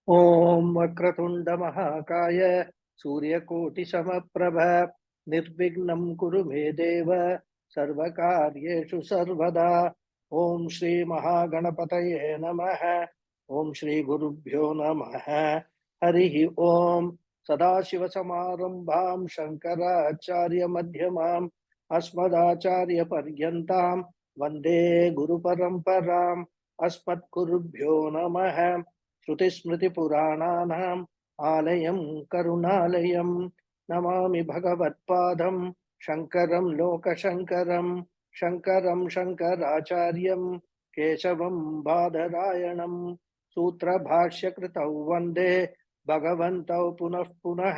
Om Vakratunda Mahakaya Surya Samapprabha Nirvignam Kuru Me Deva Sarvakaryeshu Sarvada Om Shri Mahaganapataye Namaha Om Shri Gurubhyo Namaha Harihi Om Sadashiva Samarambham Shankaracharya Madhyamam Asmadacharya Paryantam Vande Guru Paramparam Asmat Gurubhyo Namaha श्रुतिस्मृतिपुराणानाम् आलयं करुणालयं नमामि भगवत्पादं शङ्करं लोकशङ्करं शङ्करं शङ्कराचार्यं केशवं बादरायणं सूत्रभाष्यकृतौ वन्दे भगवन्तौ पुनः पुनः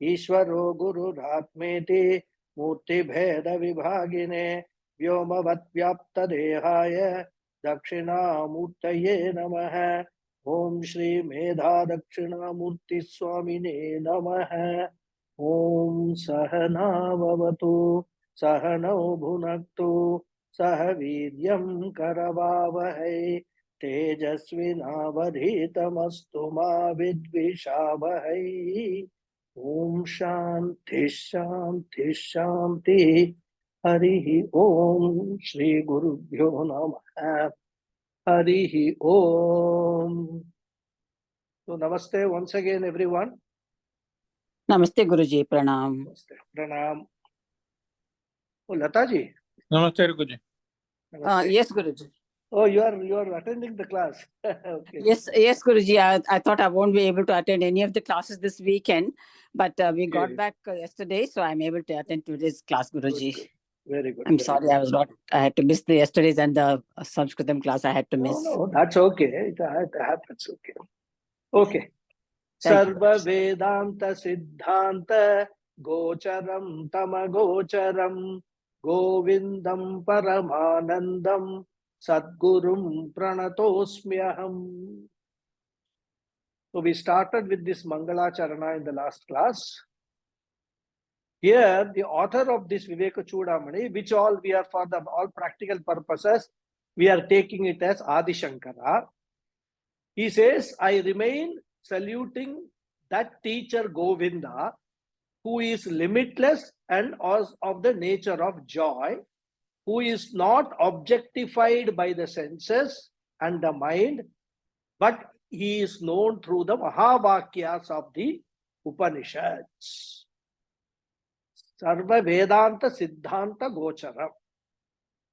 ईश्वरो गुरुरात्मेति मूर्तिभेदविभागिने व्योमवद्व्याप्तदेहाय दक्षिणामूर्तये नमः। ओम श्री मेधा दक्षिणामूर्ति स्वामिने नमः। ओम सहनाववतु सहनौ भुनक्तु सह वीर्यं करवावहै तेजस्विनावधीतमस्तु मा विद्विषावहै। ओम शांति शांति शांति। हरिः ओम श्री गुरुभ्यो नमः। Harihi Om. So Namaste once again everyone. Namaste Guruji, Pranam. Namaste. Pranam. Oh Lata ji. Namaste Guruji. Yes Guruji. Oh, you are attending the class. Okay. Yes Guruji. I thought I won't be able to attend any of the classes this weekend, but we got back yesterday, so I'm able to attend today's class, Guruji. Good. Very good. I'm sorry, good. I had to miss the yesterday's and the Sanskritam class I had to miss. No, that's okay. It happens. Okay. Okay. Sarva Vedanta Siddhanta Gocharam Tamagocharam Govindam Paramanandam Sadgurum Pranatosmyaham. So we started with this Mangala Charana in the last class. Here, the author of this Vivekachudamani, which all we are for the all practical purposes, we are taking it as Adi Shankara. He says, I remain saluting that teacher Govinda, who is limitless and of the nature of joy, who is not objectified by the senses and the mind, but he is known through the Mahavakyas of the Upanishads. Sarva Vedanta Siddhanta Gocharam.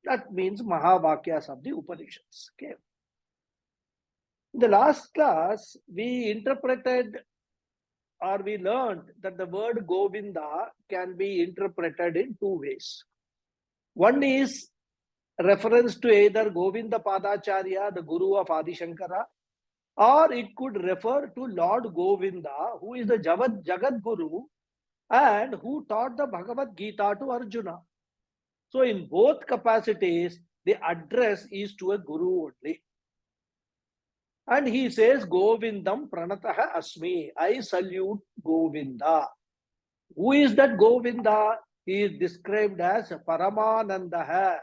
That means Mahavakyas of the Upanishads. Okay. In the last class, we interpreted or we learned that the word Govinda can be interpreted in two ways. One is reference to either Govinda Padacharya, the Guru of Adi Shankara, or it could refer to Lord Govinda, who is the Jagat Guru and who taught the Bhagavad Gita to Arjuna. So in both capacities, the address is to a Guru only. And he says, Govindam Pranataha Asmi. I salute Govinda. Who is that Govinda? He is described as Paramanandaha,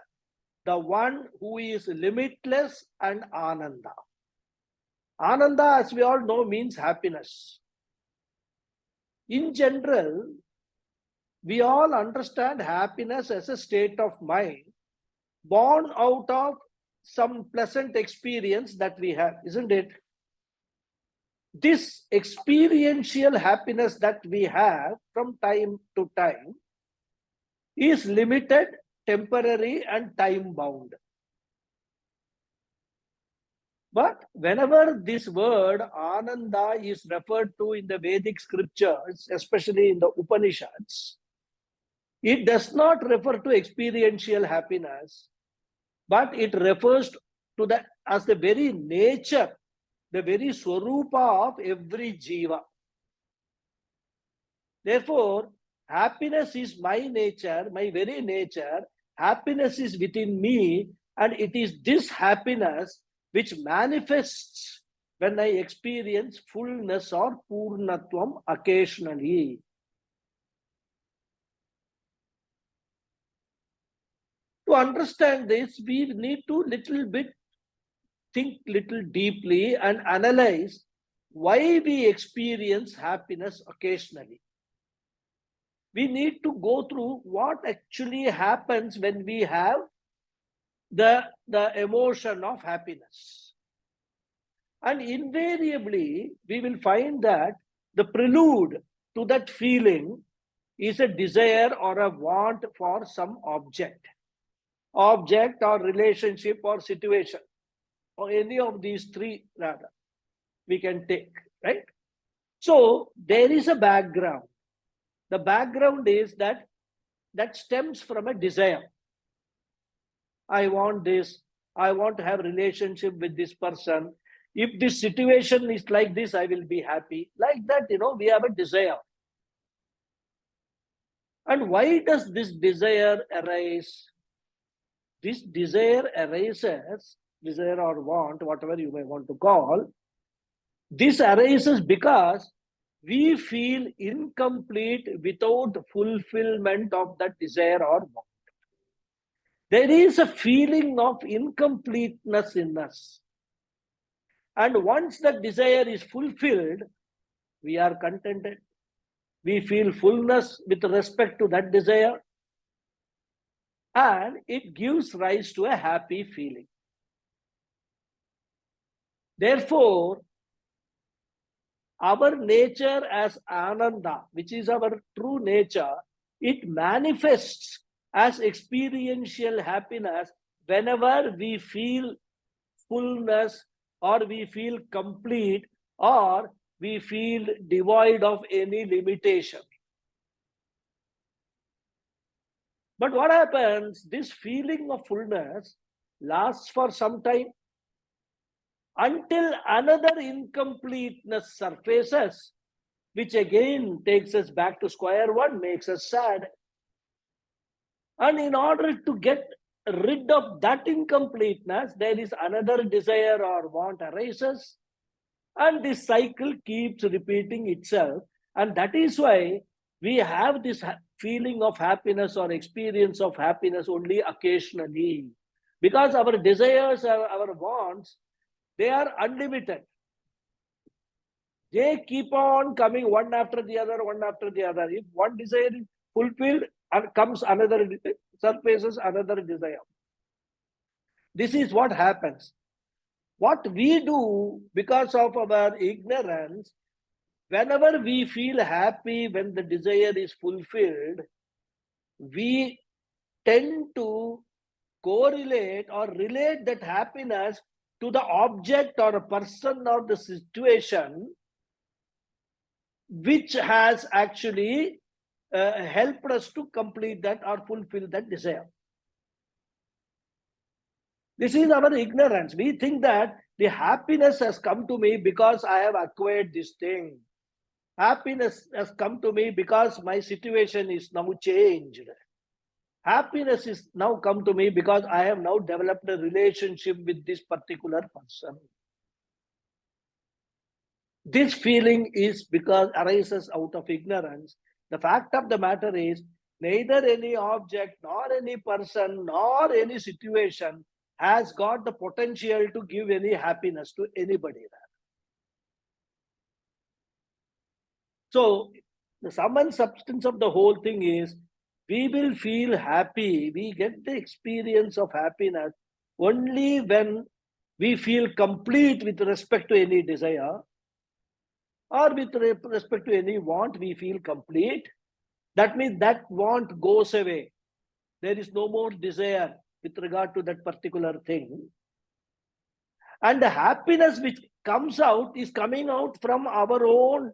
the one who is limitless and Ananda. Ananda, as we all know, means happiness. In general, we all understand happiness as a state of mind born out of some pleasant experience that we have, isn't it? This experiential happiness that we have from time to time is limited, temporary, and time-bound. But whenever this word Ananda is referred to in the Vedic scriptures, especially in the Upanishads, it does not refer to experiential happiness, but it refers to as the very nature, the very swarupa of every jiva. Therefore, happiness is my nature, my very nature. Happiness is within me, and it is this happiness which manifests when I experience fullness or purnatvam occasionally. To understand this, we need to think little deeply and analyze why we experience happiness occasionally. We need to go through what actually happens when we have the emotion of happiness. And invariably, we will find that the prelude to that feeling is a desire or a want for some object or relationship or situation, or any of these three rather we can take, right? So there is a background. The background is that stems from a desire. I want this. I want to have relationship with this person. If this situation is like this, I will be happy. Like that, we have a desire. And why does this desire arise? This desire arises, desire or want, whatever you may want to call, this arises because we feel incomplete without fulfillment of that desire or want. There is a feeling of incompleteness in us. And once that desire is fulfilled, we are contented. We feel fullness with respect to that desire. And it gives rise to a happy feeling. Therefore, our nature as Ananda, which is our true nature, it manifests as experiential happiness whenever we feel fullness, or we feel complete, or we feel devoid of any limitation. But what happens? This feeling of fullness lasts for some time until another incompleteness surfaces, which again takes us back to square one, makes us sad. And in order to get rid of that incompleteness, there is another desire or want arises, and this cycle keeps repeating itself. And that is why we have this feeling of happiness or experience of happiness only occasionally, because our desires, our wants, they are unlimited. They keep on coming one after the other, one after the other. If one desire is fulfilled, comes another, surfaces another desire. This is what happens. What we do because of our ignorance, whenever we feel happy when the desire is fulfilled, we tend to correlate or relate that happiness to the object or a person or the situation which has actually helped us to complete that or fulfill that desire. This is our ignorance. We think that the happiness has come to me because I have acquired this thing. Happiness has come to me because my situation is now changed. Happiness is now come to me because I have now developed a relationship with this particular person. This feeling is because arises out of ignorance. The fact of the matter is, neither any object, nor any person, nor any situation has got the potential to give any happiness to anybody. So, the sum and substance of the whole thing is, we will feel happy, we get the experience of happiness only when we feel complete with respect to any desire, or with respect to any want, we feel complete. That means that want goes away. There is no more desire with regard to that particular thing. And the happiness which comes out is coming out from our own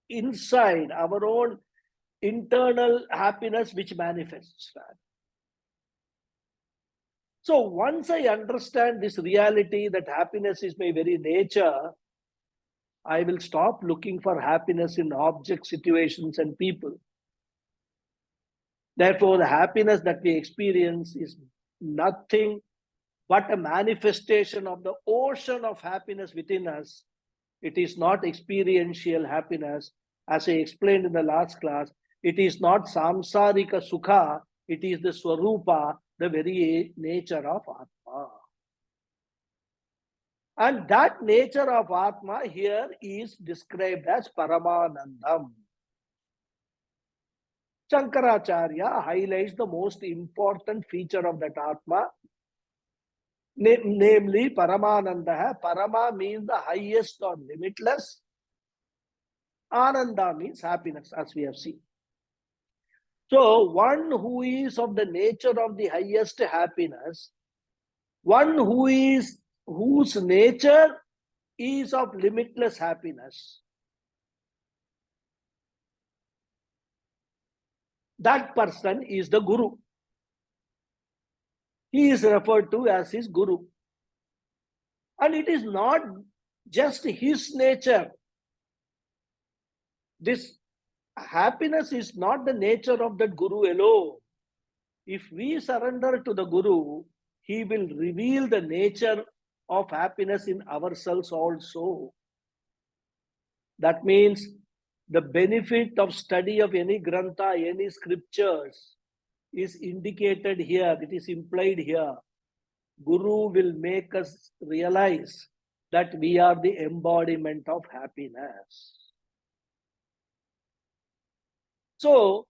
inside, our own internal happiness which manifests. So once I understand this reality that happiness is my very nature, I will stop looking for happiness in objects, situations, and people. Therefore, the happiness that we experience is nothing but a manifestation of the ocean of happiness within us. It is not experiential happiness. As I explained in the last class, it is not samsarika sukha, it is the swarupa, the very nature of Atma. And that nature of Atma here is described as Paramanandam. Shankaracharya highlights the most important feature of that Atma, namely Paramananda. Parama means the highest or limitless. Ananda means happiness, as we have seen. So, one who is of the nature of the highest happiness, one whose nature is of limitless happiness, that person is the Guru. He is referred to as his Guru. And it is not just his nature. This happiness is not the nature of that Guru alone. If we surrender to the Guru, he will reveal the nature of happiness in ourselves also. That means the benefit of study of any grantha, any scriptures is indicated here, it is implied here. Guru will make us realize that we are the embodiment of happiness. So,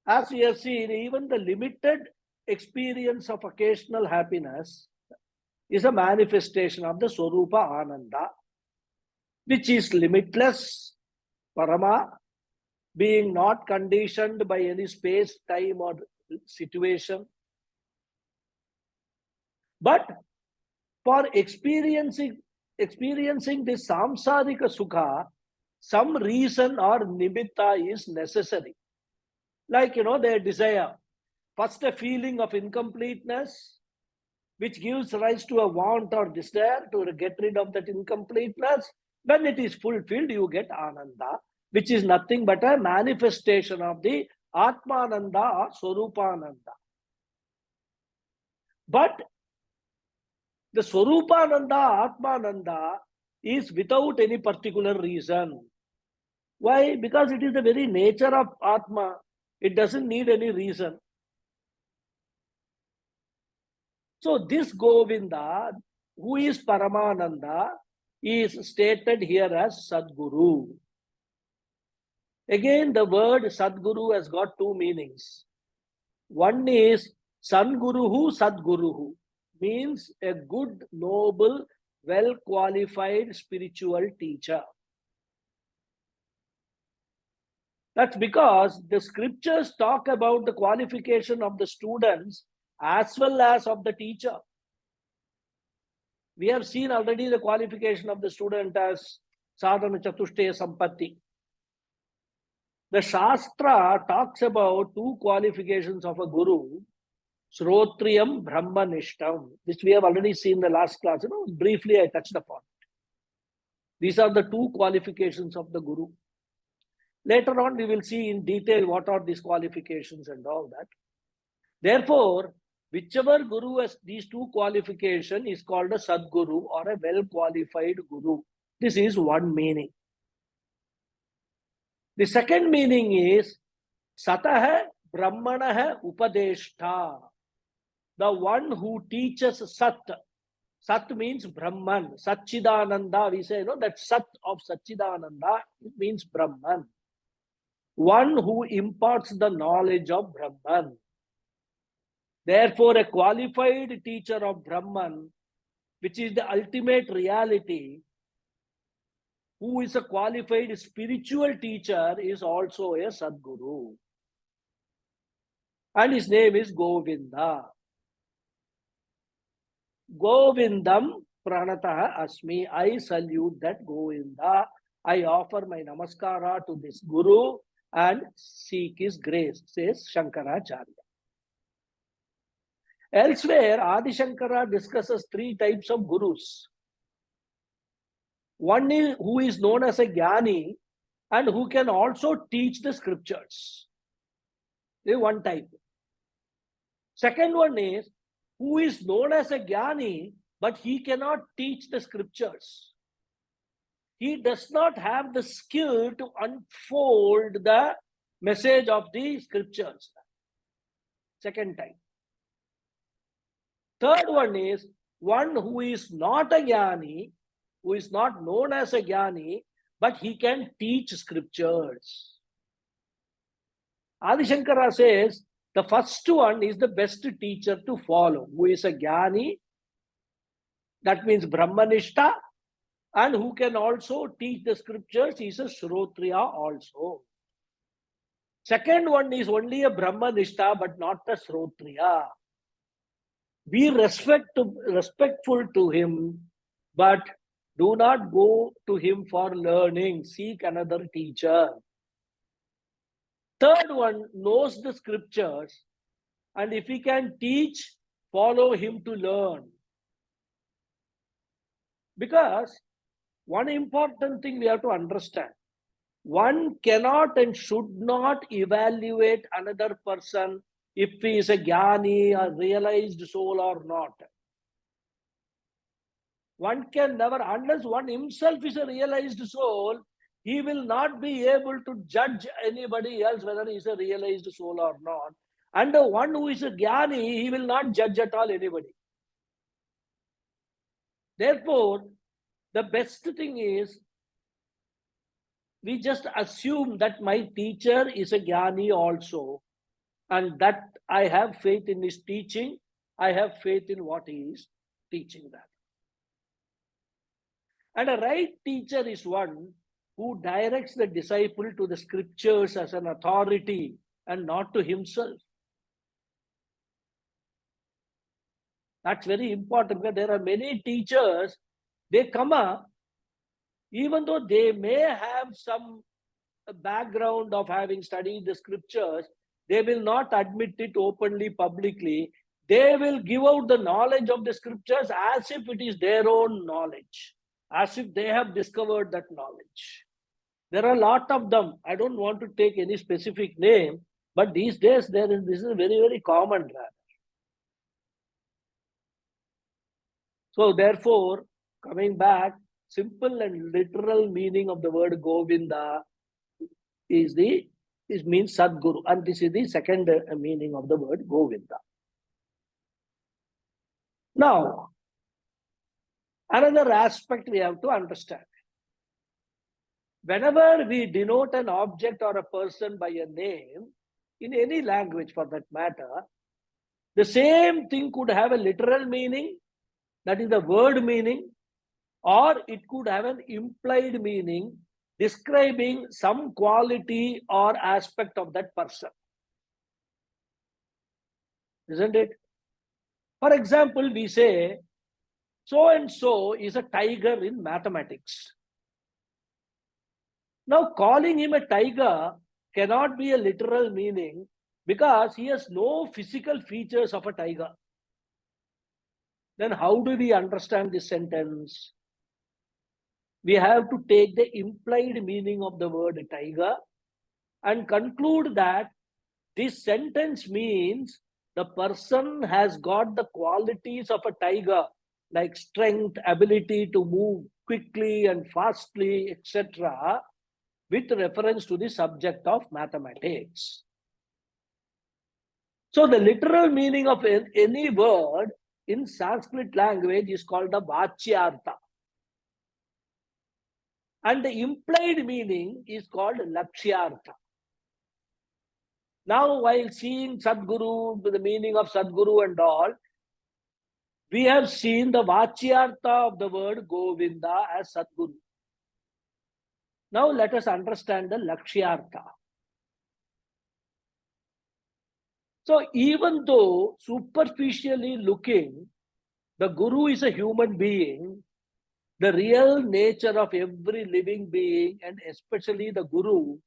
as we have seen, even the limited experience of occasional happiness is a manifestation of the Swarupa Ananda, which is limitless, Parama, being not conditioned by any space, time, or situation. But for experiencing this samsarika sukha, some reason or nimitta is necessary. Like, their desire. First, a feeling of incompleteness, which gives rise to a want or desire to get rid of that incompleteness. When it is fulfilled, you get Ananda, which is nothing but a manifestation of the Atmananda or Swarupananda. But the Swarupananda, Atmananda is without any particular reason. Why? Because it is the very nature of Atma. It doesn't need any reason. So this Govinda, who is Paramananda, is stated here as Sadguru. Again, the word Sadguru has got two meanings. One is Sanguruhu, Sadguruhu, means a good, noble, well-qualified spiritual teacher. That's because the scriptures talk about the qualification of the students as well as of the teacher. We have seen already the qualification of the student as Sadhana Chatushtaya Sampatti. The Shastra talks about two qualifications of a Guru, Shrotriyam Brahmanishtam, which we have already seen in the last class. Briefly I touched upon it. These are the two qualifications of the Guru. Later on, we will see in detail what are these qualifications and all that. Therefore, whichever Guru has these two qualifications is called a Sadguru or a well-qualified Guru. This is one meaning. The second meaning is Satah Brahmanah Upadeshta. The one who teaches Sat. Sat means Brahman. Satchidananda, we say, that Sat of Satchidananda, it means Brahman. One who imparts the knowledge of Brahman. Therefore, a qualified teacher of Brahman, which is the ultimate reality, who is a qualified spiritual teacher, is also a Sadguru. And his name is Govinda. Govindam Pranataha Asmi. I salute that Govinda. I offer my namaskara to this Guru and seek his grace, says Shankaracharya. Elsewhere, Adi Shankara discusses three types of Gurus. One is who is known as a Jnani and who can also teach the scriptures. This is one type. Second one is who is known as a Jnani, but he cannot teach the scriptures. He does not have the skill to unfold the message of the scriptures. Second type. Third one is one who is not a jnani, who is not known as a jnani, but he can teach scriptures. Adi Shankara says the first one is the best teacher to follow, who is a jnani, that means Brahmanishta, and who can also teach the scriptures, is a Shrotriya also. Second one is only a Brahmanishta, but not a Shrotriya. Be respectful to him, but do not go to him for learning. Seek another teacher. Third one knows the scriptures, and if he can teach, follow him to learn. Because one important thing we have to understand, one cannot and should not evaluate another person if he is a jnani or realized soul or not. One can never, unless one himself is a realized soul, he will not be able to judge anybody else whether he is a realized soul or not. And the one who is a jnani, he will not judge at all anybody. Therefore, the best thing is, we just assume that my teacher is a jnani also, and that I have faith in his teaching, I have faith in what he is teaching that. And a right teacher is one who directs the disciple to the scriptures as an authority and not to himself. That's very important, because there are many teachers, they come up, even though they may have some background of having studied the scriptures, they will not admit it openly, publicly. They will give out the knowledge of the scriptures as if it is their own knowledge, as if they have discovered that knowledge. There are a lot of them. I don't want to take any specific name, but these days this is very, very common rather. So therefore, coming back, simple and literal meaning of the word Govinda means Sadguru, and this is the second meaning of the word Govinda. Now, another aspect we have to understand. Whenever we denote an object or a person by a name, in any language for that matter, the same thing could have a literal meaning, that is the word meaning, or it could have an implied meaning describing some quality or aspect of that person. Isn't it? For example, we say, so and so is a tiger in mathematics. Now, calling him a tiger cannot be a literal meaning because he has no physical features of a tiger. Then how do we understand this sentence? We have to take the implied meaning of the word tiger and conclude that this sentence means the person has got the qualities of a tiger, like strength, ability to move quickly and fastly, etc., with reference to the subject of mathematics. So the literal meaning of any word in Sanskrit language is called the Vachyartha. And the implied meaning is called Lakshyartha. Now, while seeing Sadguru, the meaning of Sadguru and all, we have seen the Vachyartha of the word Govinda as Sadguru. Now, let us understand the Lakshyartha. So, even though superficially looking, the Guru is a human being, the real nature of every living being, and especially the Guru,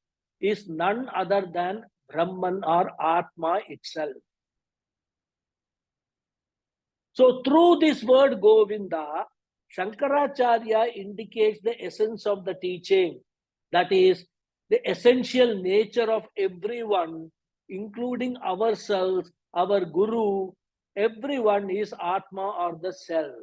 is none other than Brahman or Atma itself. So through this word Govinda, Shankaracharya indicates the essence of the teaching, that is, the essential nature of everyone, including ourselves, our Guru. Everyone is Atma or the Self.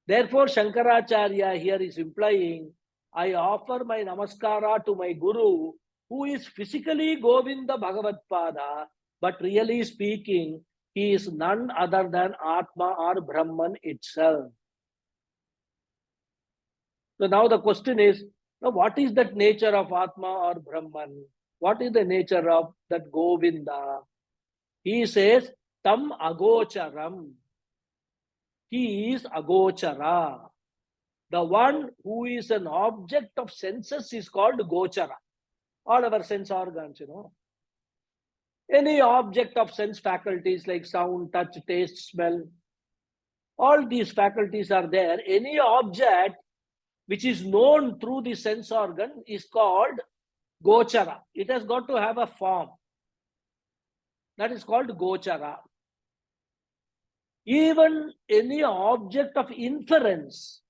Therefore, Shankaracharya here is implying, I offer my namaskara to my Guru, who is physically Govinda Bhagavatpada, but really speaking, he is none other than Atma or Brahman itself. So now the question is, what is that nature of Atma or Brahman? What is the nature of that Govinda? He says, Tam Agocharam. He is Agochara. The one who is an object of senses is called Gochara. All our sense organs, Any object of sense faculties like sound, touch, taste, smell, all these faculties are there. Any object which is known through the sense organ is called Gochara. It has got to have a form. That is called Gochara. Even any object of inference,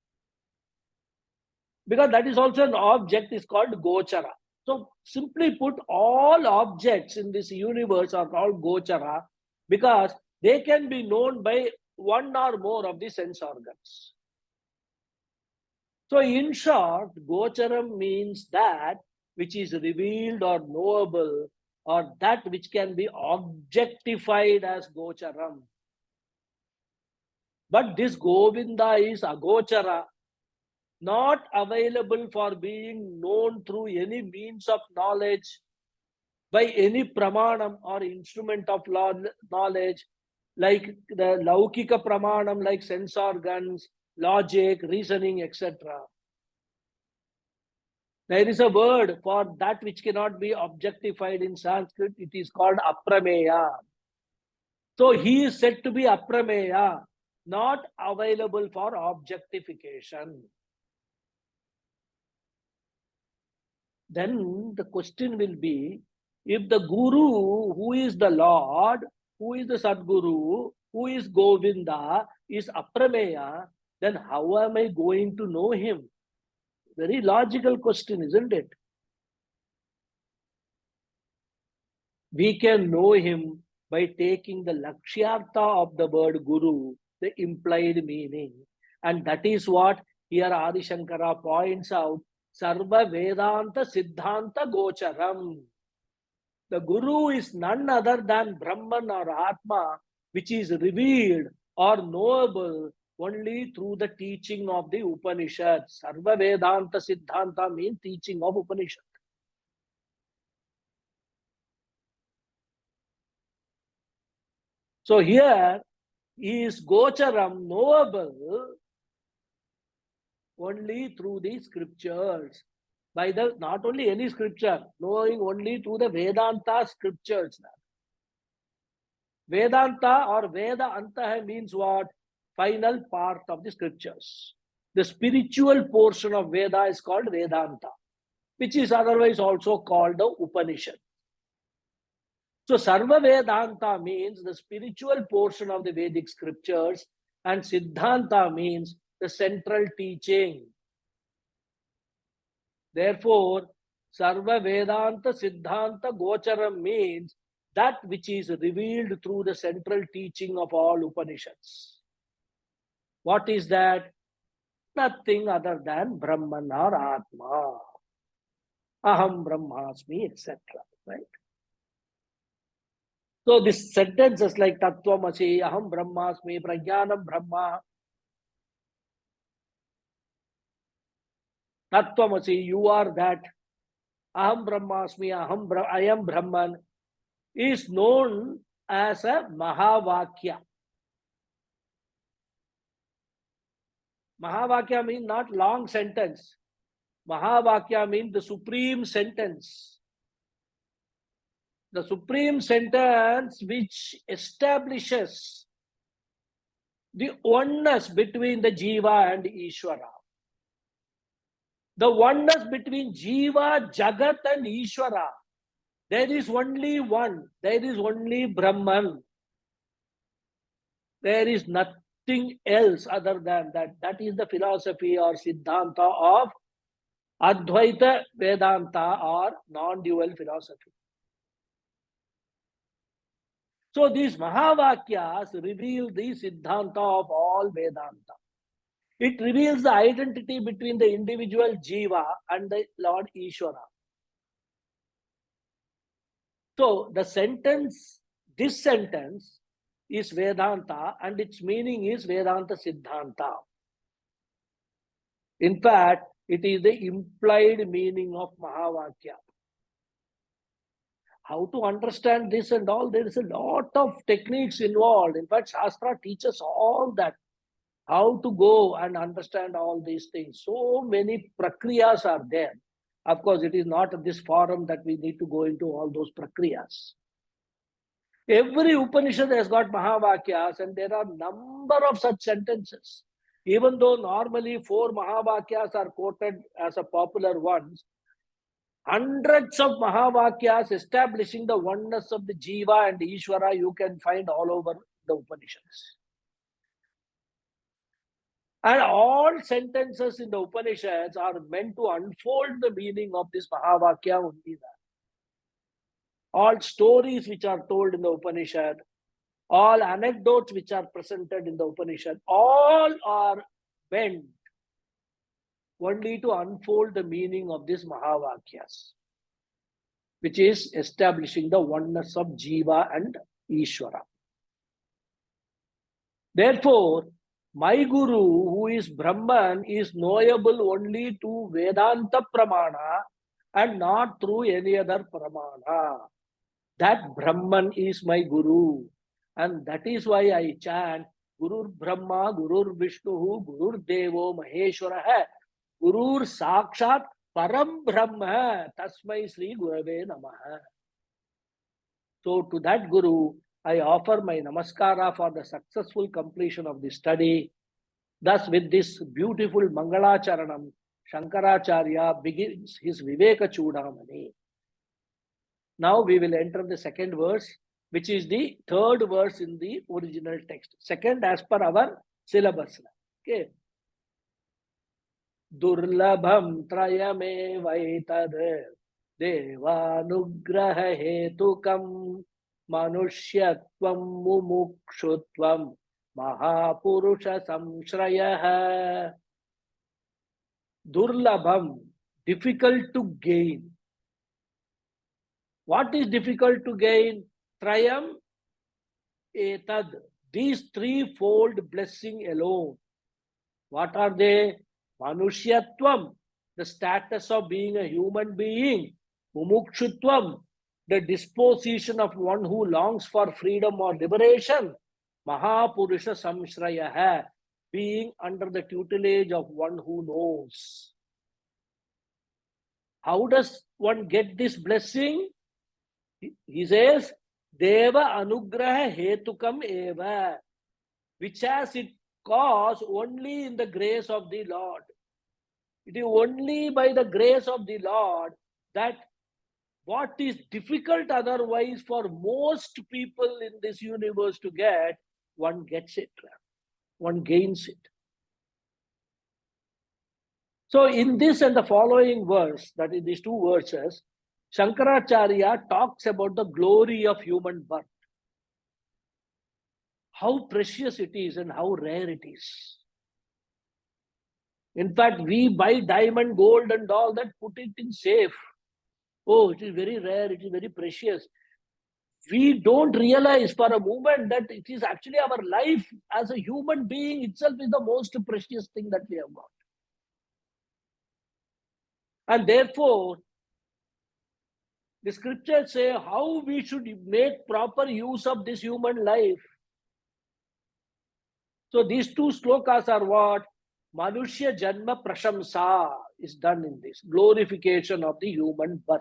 because that is also an object, is called Gochara. So simply put, all objects in this universe are called Gochara because they can be known by one or more of the sense organs. So in short, Gocharam means that which is revealed or knowable, or that which can be objectified as Gocharam. But this Govinda is Agochara, not available for being known through any means of knowledge, by any pramanam or instrument of knowledge, like the Laukika pramanam, like sense organs, logic, reasoning, etc. There is a word for that which cannot be objectified in Sanskrit. It is called aprameya. So he is said to be aprameya, not available for objectification. Then the question will be, if the Guru, who is the Lord, who is the Sadguru, who is Govinda, is aprameya, then how am I going to know him? Very logical question, isn't it? We can know him by taking the lakshyartha of the word Guru, the implied meaning. And that is what here Adi Shankara points out, Sarva Vedanta Siddhanta Gocharam. The Guru is none other than Brahman or Atma, which is revealed or knowable only through the teaching of the Upanishad. Sarva Vedanta Siddhanta means teaching of Upanishad. So here is Gocharam knowable only through the scriptures. By the not only any scripture, knowing only through the Vedanta scriptures. Vedanta or Veda Antah means what? Final part of the scriptures. The spiritual portion of Veda is called Vedanta, which is otherwise also called the Upanishad. So Sarva Vedanta means the spiritual portion of the Vedic scriptures, and Siddhanta means the central teaching. Therefore, Sarva Vedanta Siddhanta Gocharam means that which is revealed through the central teaching of all Upanishads. What is that? Nothing other than Brahman or Atma. Aham Brahmasmi, etc. Right? So this sentence is like Tattvamasi, Aham Brahmasmi, Prajnanam Brahma. Tattvamasi, you are that. Aham Brahmasmi, I am Brahman, is known as a Mahavakya. Mahavakya means not long sentence. Mahavakya means the supreme sentence. The supreme sentence which establishes the oneness between the Jiva and Ishvara. The oneness between Jiva, Jagat and Ishvara. There is only one. There is only Brahman. There is nothing else other than that. That is the philosophy or Siddhanta of Advaita Vedanta or non-dual philosophy. So these Mahavakyas reveal the Siddhanta of all Vedanta. It reveals the identity between the individual Jiva and the Lord Ishvara. So the sentence, this sentence is Vedanta and its meaning is Vedanta Siddhanta. In fact, it is the implied meaning of Mahavakya. How to understand this and all, there is a lot of techniques involved. In fact, Shastra teaches all that. How to go and understand all these things. So many prakriyas are there. Of course, it is not at this forum that we need to go into all those prakriyas. Every Upanishad has got Mahavakyas and there are number of such sentences. Even though normally 4 Mahavakyas are quoted as a popular ones, hundreds of Mahavakyas establishing the oneness of the Jiva and Ishvara you can find all over the Upanishads. And all sentences in the Upanishads are meant to unfold the meaning of this Mahavakya only. All stories which are told in the Upanishad, all anecdotes which are presented in the Upanishad, all are meant only to unfold the meaning of these Mahavakyas, which is establishing the oneness of Jiva and Ishvara. Therefore, my Guru, who is Brahman, is knowable only to Vedanta Pramana and not through any other Pramana. That Brahman is my Guru. And that is why I chant Gurur Brahma, Gurur Vishnu, Gurur Devo Maheshwara, Gurur Sakshat Param Brahma, Tasmai Sri Gurave Namaha. So to that Guru, I offer my namaskara for the successful completion of the study. Thus, with this beautiful Mangalacharanam, Shankaracharya begins his Vivekachudamani. Now we will enter the second verse, which is the third verse in the original text. Second as per our syllabus. Okay. Durlabham trayame vaitad devanugraha hetukam manusyatvam mumukshutvam mahapurusha samshrayah. Durlabham, difficult to gain. What is difficult to gain? Trayam etad, these threefold blessing alone. What are they? Manushyatvam, the status of being a human being. Mumukshutvam, the disposition of one who longs for freedom or liberation. Mahapurusha samshraya, being under the tutelage of one who knows. How does one get this blessing? He says, Deva Anugraha Hetukam Eva, which has its cause only in the grace of the Lord. It is only by the grace of the Lord that what is difficult otherwise for most people in this universe to get, one gets it, one gains it. So in this and the following verse, that is these two verses, Shankaracharya talks about the glory of human birth. How precious it is and how rare it is. In fact, we buy diamond, gold and all that, put it in safe. Oh, it is very rare, it is very precious. We don't realize for a moment that it is actually our life as a human being itself is the most precious thing that we have got. And therefore, the scriptures say how we should make proper use of this human life. So these two slokas are what? Manushya Janma Prashamsa is done in this. Glorification of the human birth.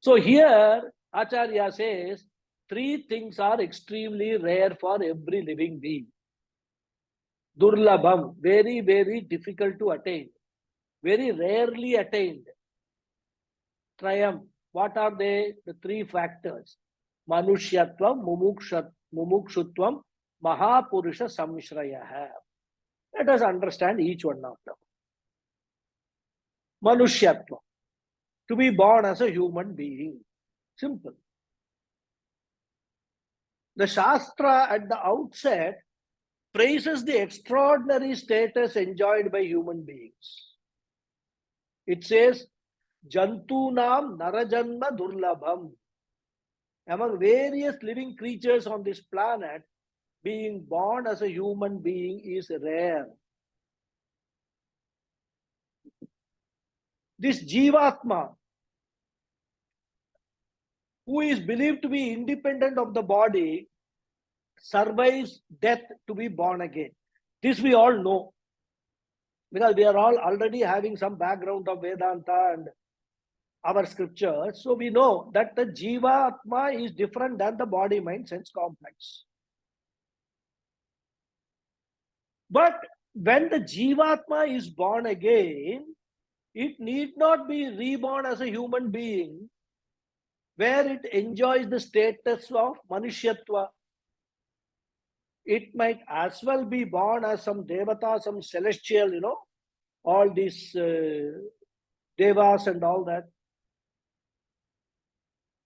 So here, Acharya says, three things are extremely rare for every living being. Durlabham, very, very difficult to attain. Very rarely attained. Trayam, what are they? The three factors. Manushyatvam, mumukshutvam, mahapurusha samshraya. Let us understand each one of them. Manushyatvam, to be born as a human being. Simple. The Shastra at the outset praises the extraordinary status enjoyed by human beings. It says, Jantunam Narajanma Durlabham. Among various living creatures on this planet, being born as a human being is rare. This Jivatma, who is believed to be independent of the body, survives death to be born again. This we all know, because we are all already having some background of Vedanta and our scriptures. So we know that the Jivatma is different than the body mind sense complex. But when the Jivatma is born again, it need not be reborn as a human being, where it enjoys the status of Manushyatva. It might as well be born as some Devata, some celestial, all these Devas and all that,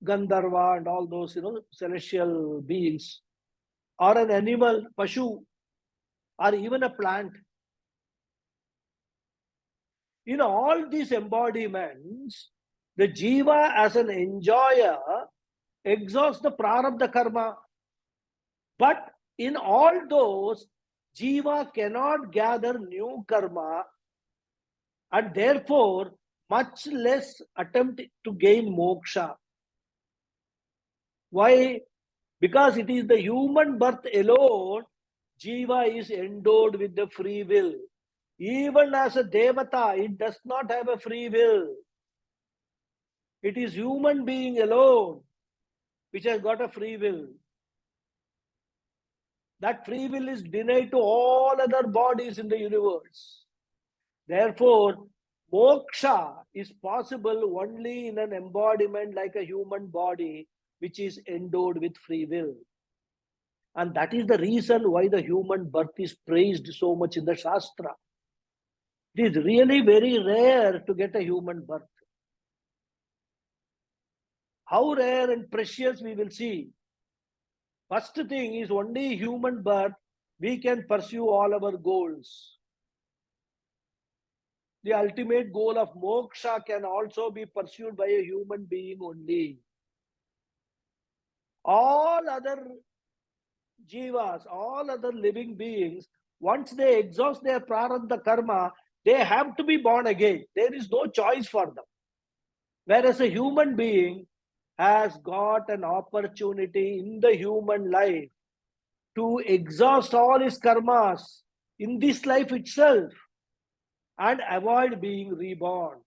Gandharva and all those, celestial beings, or an animal, Pashu, or even a plant. In all these embodiments, the Jiva as an enjoyer exhausts the prarabdha karma. But in all those, Jiva cannot gather new karma, and therefore much less attempt to gain moksha. Why? Because it is the human birth alone, Jiva is endowed with the free will. Even as a Devata, it does not have a free will. It is human being alone which has got a free will. That free will is denied to all other bodies in the universe. Therefore, moksha is possible only in an embodiment like a human body, which is endowed with free will. And that is the reason why the human birth is praised so much in the Shastra. It is really very rare to get a human birth. How rare and precious we will see. First thing is, only human birth, we can pursue all our goals. The ultimate goal of moksha can also be pursued by a human being only. All other jivas, all other living beings, once they exhaust their prarabdha karma, they have to be born again. There is no choice for them. Whereas a human being has got an opportunity in the human life to exhaust all his karmas in this life itself and avoid being reborn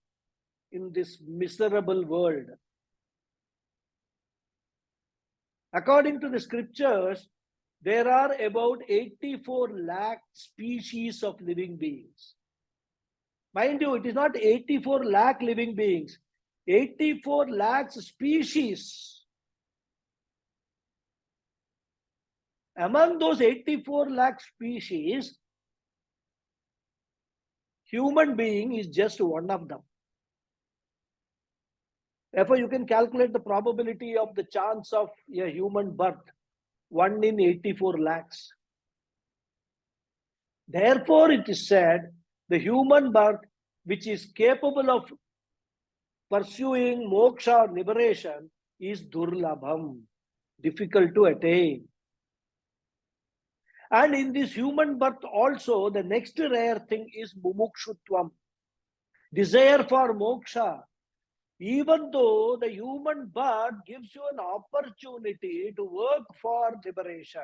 in this miserable world. According to the scriptures, there are about 84 lakh species of living beings. Mind you, it is not 84 lakh living beings, 84 lakhs species. Among those 84 lakh species, human being is just one of them. Therefore, you can calculate the probability of the chance of a human birth, 1 in 84 lakhs. Therefore, it is said, the human birth, which is capable of pursuing moksha or liberation, is durlabham, difficult to attain. And in this human birth also, the next rare thing is mumukshutvam, desire for moksha. Even though the human birth gives you an opportunity to work for liberation,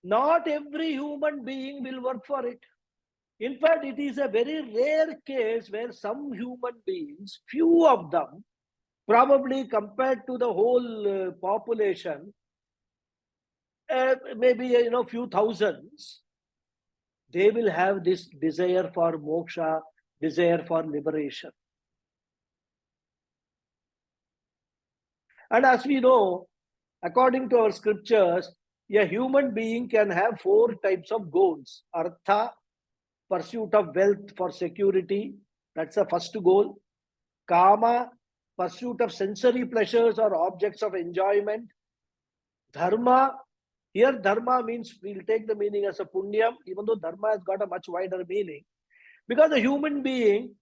not every human being will work for it. In fact, it is a very rare case where some human beings, few of them, probably compared to the whole population, maybe few thousands, they will have this desire for moksha, desire for liberation. And as we know, according to our scriptures, a human being can have 4 types of goals. Artha, pursuit of wealth for security, that's the first goal. Kama, pursuit of sensory pleasures or objects of enjoyment. Dharma, here dharma means, we'll take the meaning as a punyam, even though dharma has got a much wider meaning. Because a human being,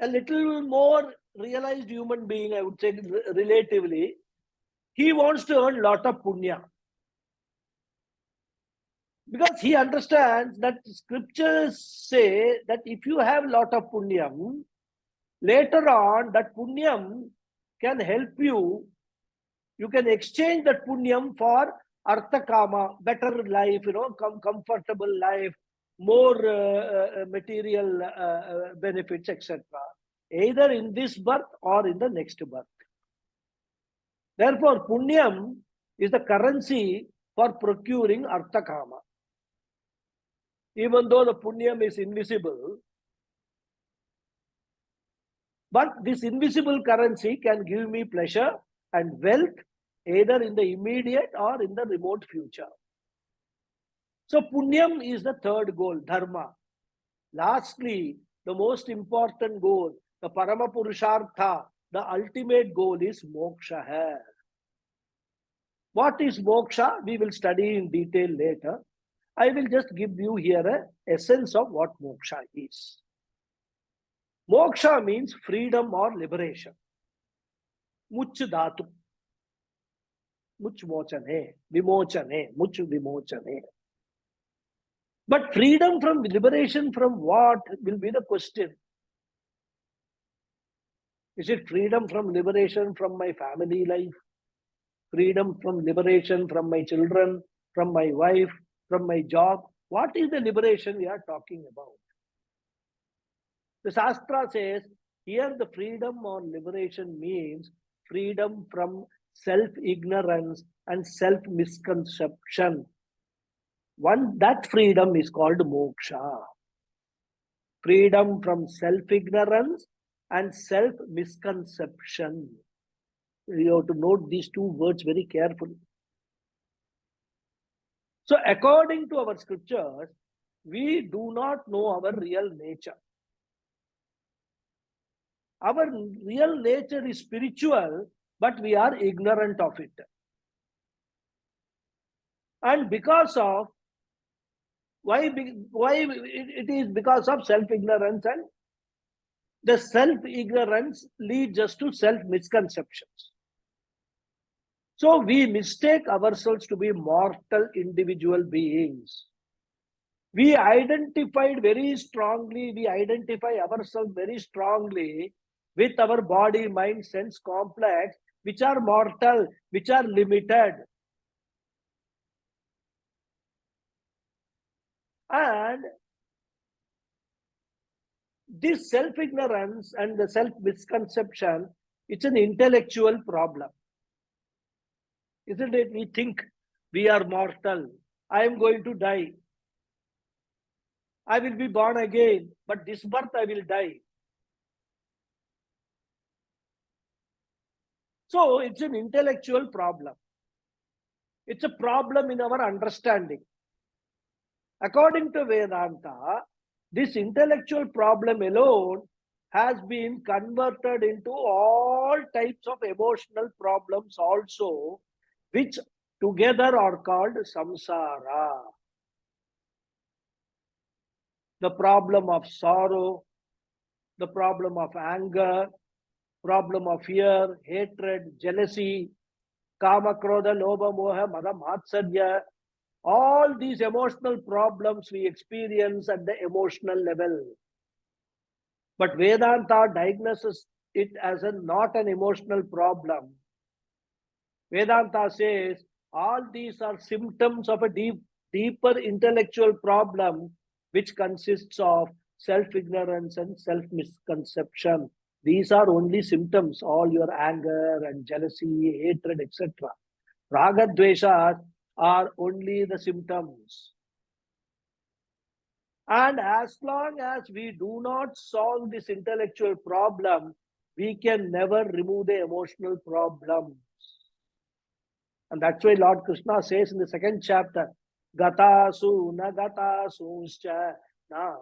a little more realized human being, I would say relatively, He wants to earn lot of punya. Because he understands that scriptures say that if you have lot of punyam, later on that punyam can help you. You can exchange that punyam for arthakama, better life, comfortable life, more material benefits, etc. Either in this birth or in the next birth. Therefore, punyam is the currency for procuring arthakama. Even though the punyam is invisible, but this invisible currency can give me pleasure and wealth either in the immediate or in the remote future. So punyam is the third goal, dharma. Lastly, the most important goal, the parama purushartha, the ultimate goal is moksha. What is moksha? We will study in detail later. I will just give you here an essence of what moksha is. Moksha means freedom or liberation. Much dhatu. Much mochane. Vimochane. Much vimochane. But freedom from liberation from what will be the question? Is it freedom from liberation from my family life? Freedom from liberation from my children, from my wife, from my job? What is the liberation we are talking about? The Shastra says, here the freedom or liberation means freedom from self-ignorance and self-misconception. That freedom is called moksha. Freedom from self-ignorance and self-misconception. You have to note these two words very carefully. So according to our scriptures, we do not know our real nature. Our real nature is spiritual, but we are ignorant of it. And because of, why it is because of self-ignorance, and the self-ignorance leads us to self-misconceptions. So we mistake ourselves to be mortal individual beings. We identify ourselves very strongly with our body, mind, sense complex, which are mortal, which are limited. And this self-ignorance and the self-misconception, it's an intellectual problem. Isn't it? We think we are mortal. I am going to die. I will be born again, but this birth I will die. So it's an intellectual problem. It's a problem in our understanding. According to Vedanta, this intellectual problem alone has been converted into all types of emotional problems also, which together are called samsara. The problem of sorrow, the problem of anger, problem of fear, hatred, jealousy, kama, krodha, lobha, moha, mada, matsarya. All these emotional problems we experience at the emotional level. But Vedanta diagnoses it as not an emotional problem. Vedanta says all these are symptoms of a deeper intellectual problem, which consists of self-ignorance and self-misconception. These are only symptoms, all your anger and jealousy, hatred, etc. Raga, dvesha are only the symptoms. And as long as we do not solve this intellectual problem, we can never remove the emotional problems. And that's why Lord Krishna says in the second chapter, Gatasu na gatasuscha na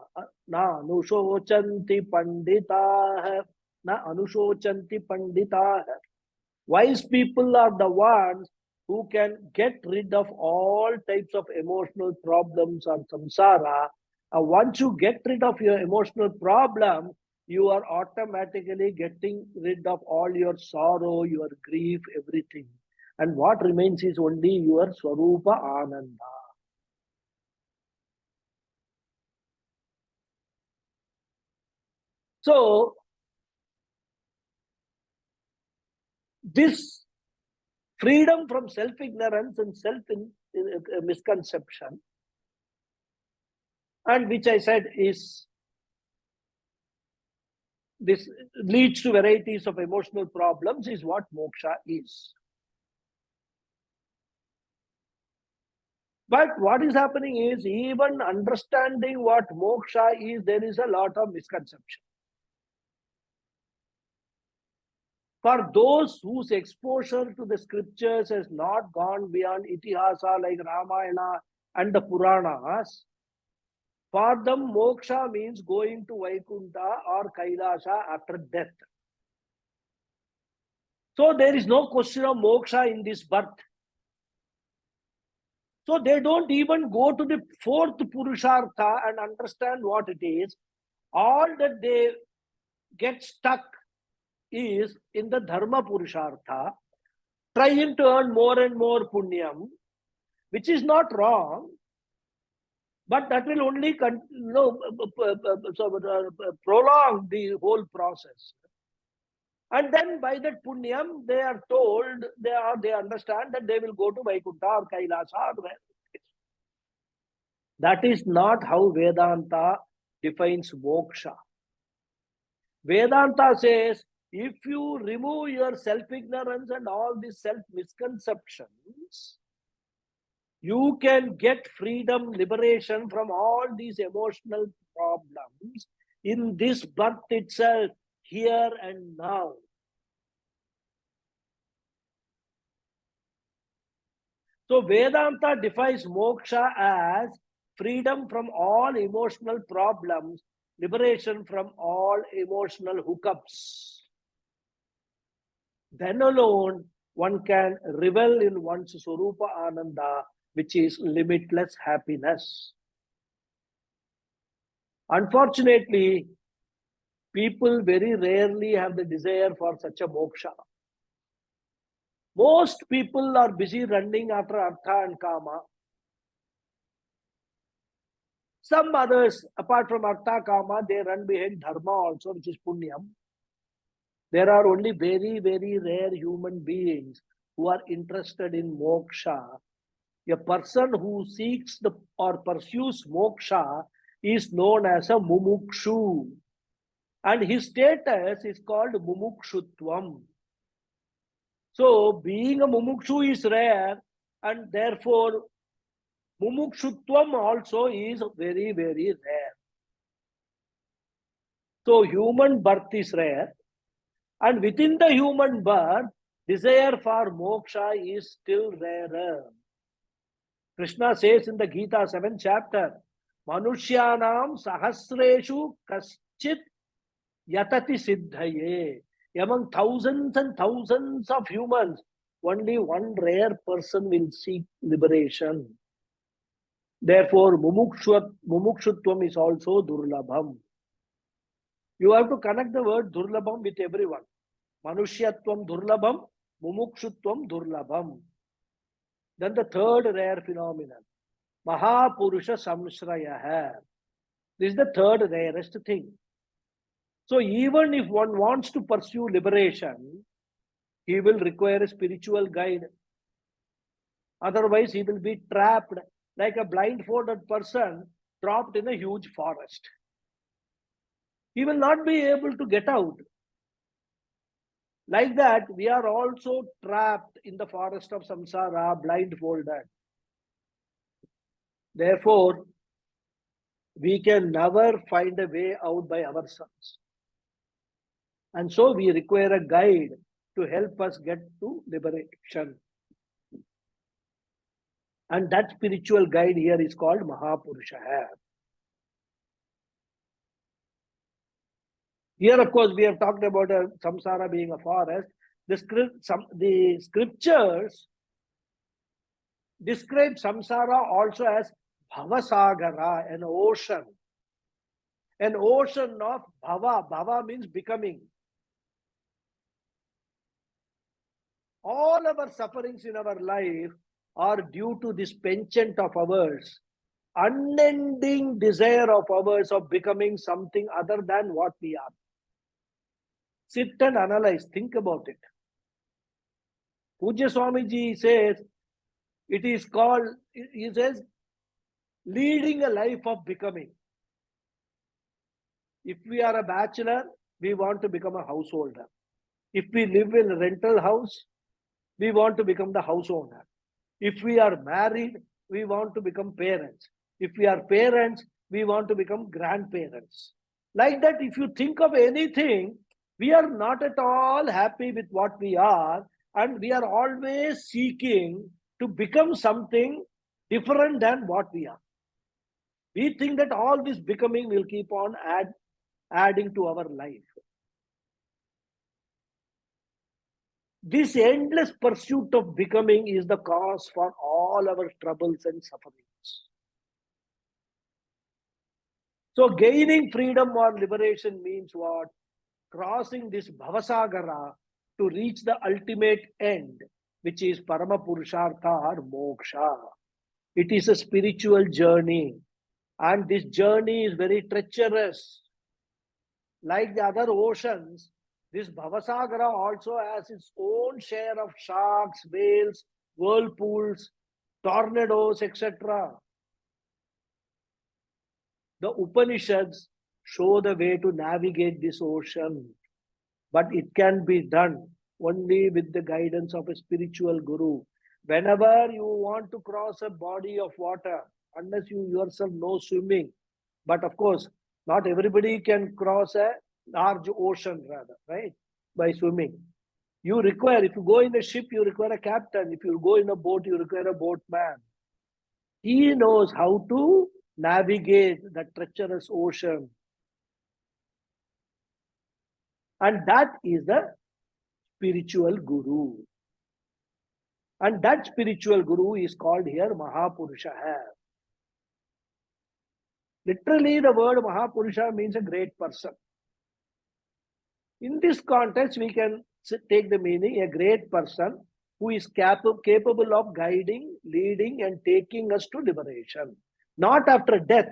anushochanti panditah, na anushochanti panditah. Wise people are the ones who can get rid of all types of emotional problems or samsara. And once you get rid of your emotional problem, you are automatically getting rid of all your sorrow, your grief, everything. And what remains is only your Swarupa Ananda. So, this freedom from self-ignorance and self-misconception, and which I said is, this leads to varieties of emotional problems, is what moksha is. But what is happening is, even understanding what moksha is, there is a lot of misconception. For those whose exposure to the scriptures has not gone beyond Itihasa like Ramayana and the Puranas, for them moksha means going to Vaikuntha or Kailasa after death. So there is no question of moksha in this birth. So they don't even go to the fourth Purushartha and understand what it is. All that they get stuck is in the Dharma Purushartha, trying to earn more and more punyam, which is not wrong, but that will only prolong the whole process. And then by that punyam, they are told, they understand that they will go to Vaikuntha or Kailasa. That is not how Vedanta defines moksha. Vedanta says, if you remove your self-ignorance and all these self-misconceptions, you can get freedom, liberation from all these emotional problems in this birth itself, here and now. So Vedanta defines moksha as freedom from all emotional problems, liberation from all emotional hookups. Then alone one can revel in one's Swarupa Ananda, which is limitless happiness. Unfortunately, people very rarely have the desire for such a moksha. Most people are busy running after Artha and Kama. Some others, apart from Artha, Kama, they run behind Dharma also, which is Punyam. There are only very, very rare human beings who are interested in moksha. A person who seeks or pursues moksha is known as a mumukshu. And his status is called mumukshutvam. So, being a mumukshu is rare, and therefore, mumukshutvam also is very, very rare. So, human birth is rare, and within the human birth, desire for moksha is still rarer. Krishna says in the Gita 7th chapter, Manushyanam sahasreshu kaschit yatati siddhaye. Among thousands and thousands of humans, only one rare person will seek liberation. Therefore, mumukshutvam is also durlabham. You have to connect the word durlabham with everyone. Manushyatvam durlabham, mumukshutvam durlabham. Then the third rare phenomenon, Mahapurusha Samshraya. This is the third rarest thing. So even if one wants to pursue liberation, he will require a spiritual guide. Otherwise, he will be trapped like a blindfolded person trapped in a huge forest. He will not be able to get out. Like that, we are also trapped in the forest of samsara, blindfolded. Therefore, we can never find a way out by ourselves. And so we require a guide to help us get to liberation. And that spiritual guide here is called Mahapurusha. Here, of course, we have talked about samsara being a forest. The scriptures describe samsara also as bhavasagara, an ocean. An ocean of bhava. Bhava means becoming. All our sufferings in our life are due to this penchant of ours, unending desire of ours of becoming something other than what we are. Sit and analyze, think about it. Pujya Swamiji says, it is called, he says, leading a life of becoming. If we are a bachelor, we want to become a householder. If we live in a rental house, we want to become the house owner. If we are married, we want to become parents. If we are parents, we want to become grandparents. Like that, if you think of anything, we are not at all happy with what we are, and we are always seeking to become something different than what we are. We think that all this becoming will keep on adding to our life. This endless pursuit of becoming is the cause for all our troubles and sufferings. So gaining freedom or liberation means what? Crossing this bhavasagara to reach the ultimate end, which is Parama Purushartha or Moksha. It is a spiritual journey, and this journey is very treacherous. Like the other oceans, this Bhavasagara also has its own share of sharks, whales, whirlpools, tornadoes, etc. The Upanishads show the way to navigate this ocean, but it can be done only with the guidance of a spiritual guru. Whenever you want to cross a body of water, unless you yourself know swimming, but of course, not everybody can cross a large ocean, rather, right? By swimming. You require, if you go in a ship, you require a captain. If you go in a boat, you require a boatman. He knows how to navigate the treacherous ocean. And that is the spiritual guru. And that spiritual guru is called here Mahapurusha. Literally, the word Mahapurusha means a great person. In this context, we can take the meaning a great person who is capable of guiding, leading, and taking us to liberation. Not after death,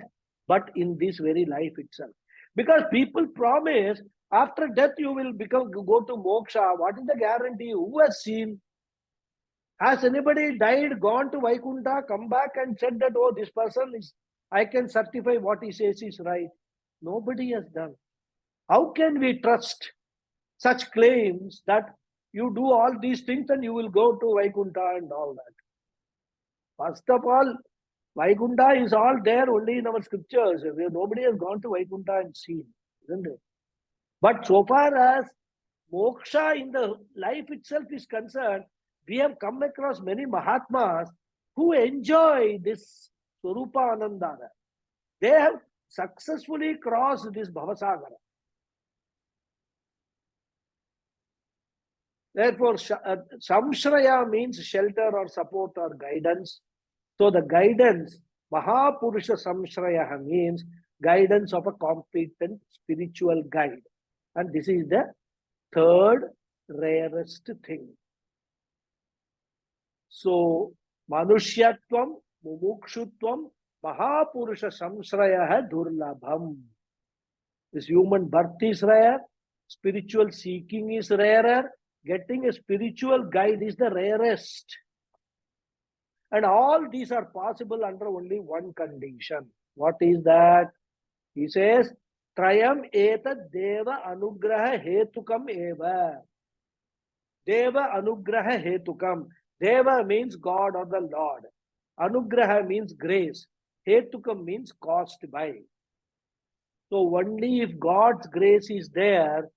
but in this very life itself. Because people promise after death you will go to moksha. What is the guarantee? Who has seen? Has anybody died, gone to Vaikuntha, come back and said that, oh, this person is, I can certify what he says is right? Nobody has done. How can we trust such claims that you do all these things and you will go to Vaikuntha and all that? First of all, Vaikuntha is all there only in our scriptures. Nobody has gone to Vaikuntha and seen, isn't it? But so far as moksha in the life itself is concerned, we have come across many Mahatmas who enjoy this Swarupa Anandara. They have successfully crossed this Bhavasagara. Therefore, Samshraya means shelter or support or guidance. So the guidance, Mahapurusha Samshraya means guidance of a competent spiritual guide. And this is the third rarest thing. So, Manushyatvam, Mumukshutvam, Mahapurusha Samshraya Durlabham. This human birth is rare, spiritual seeking is rarer, getting a spiritual guide is the rarest. And all these are possible under only one condition. What is that? He says, Trayam etad deva anugraha hetukam eva. Deva anugraha hetukam. Deva means God or the Lord. Anugraha means grace. Hetukam means caused by. So only if God's grace is there,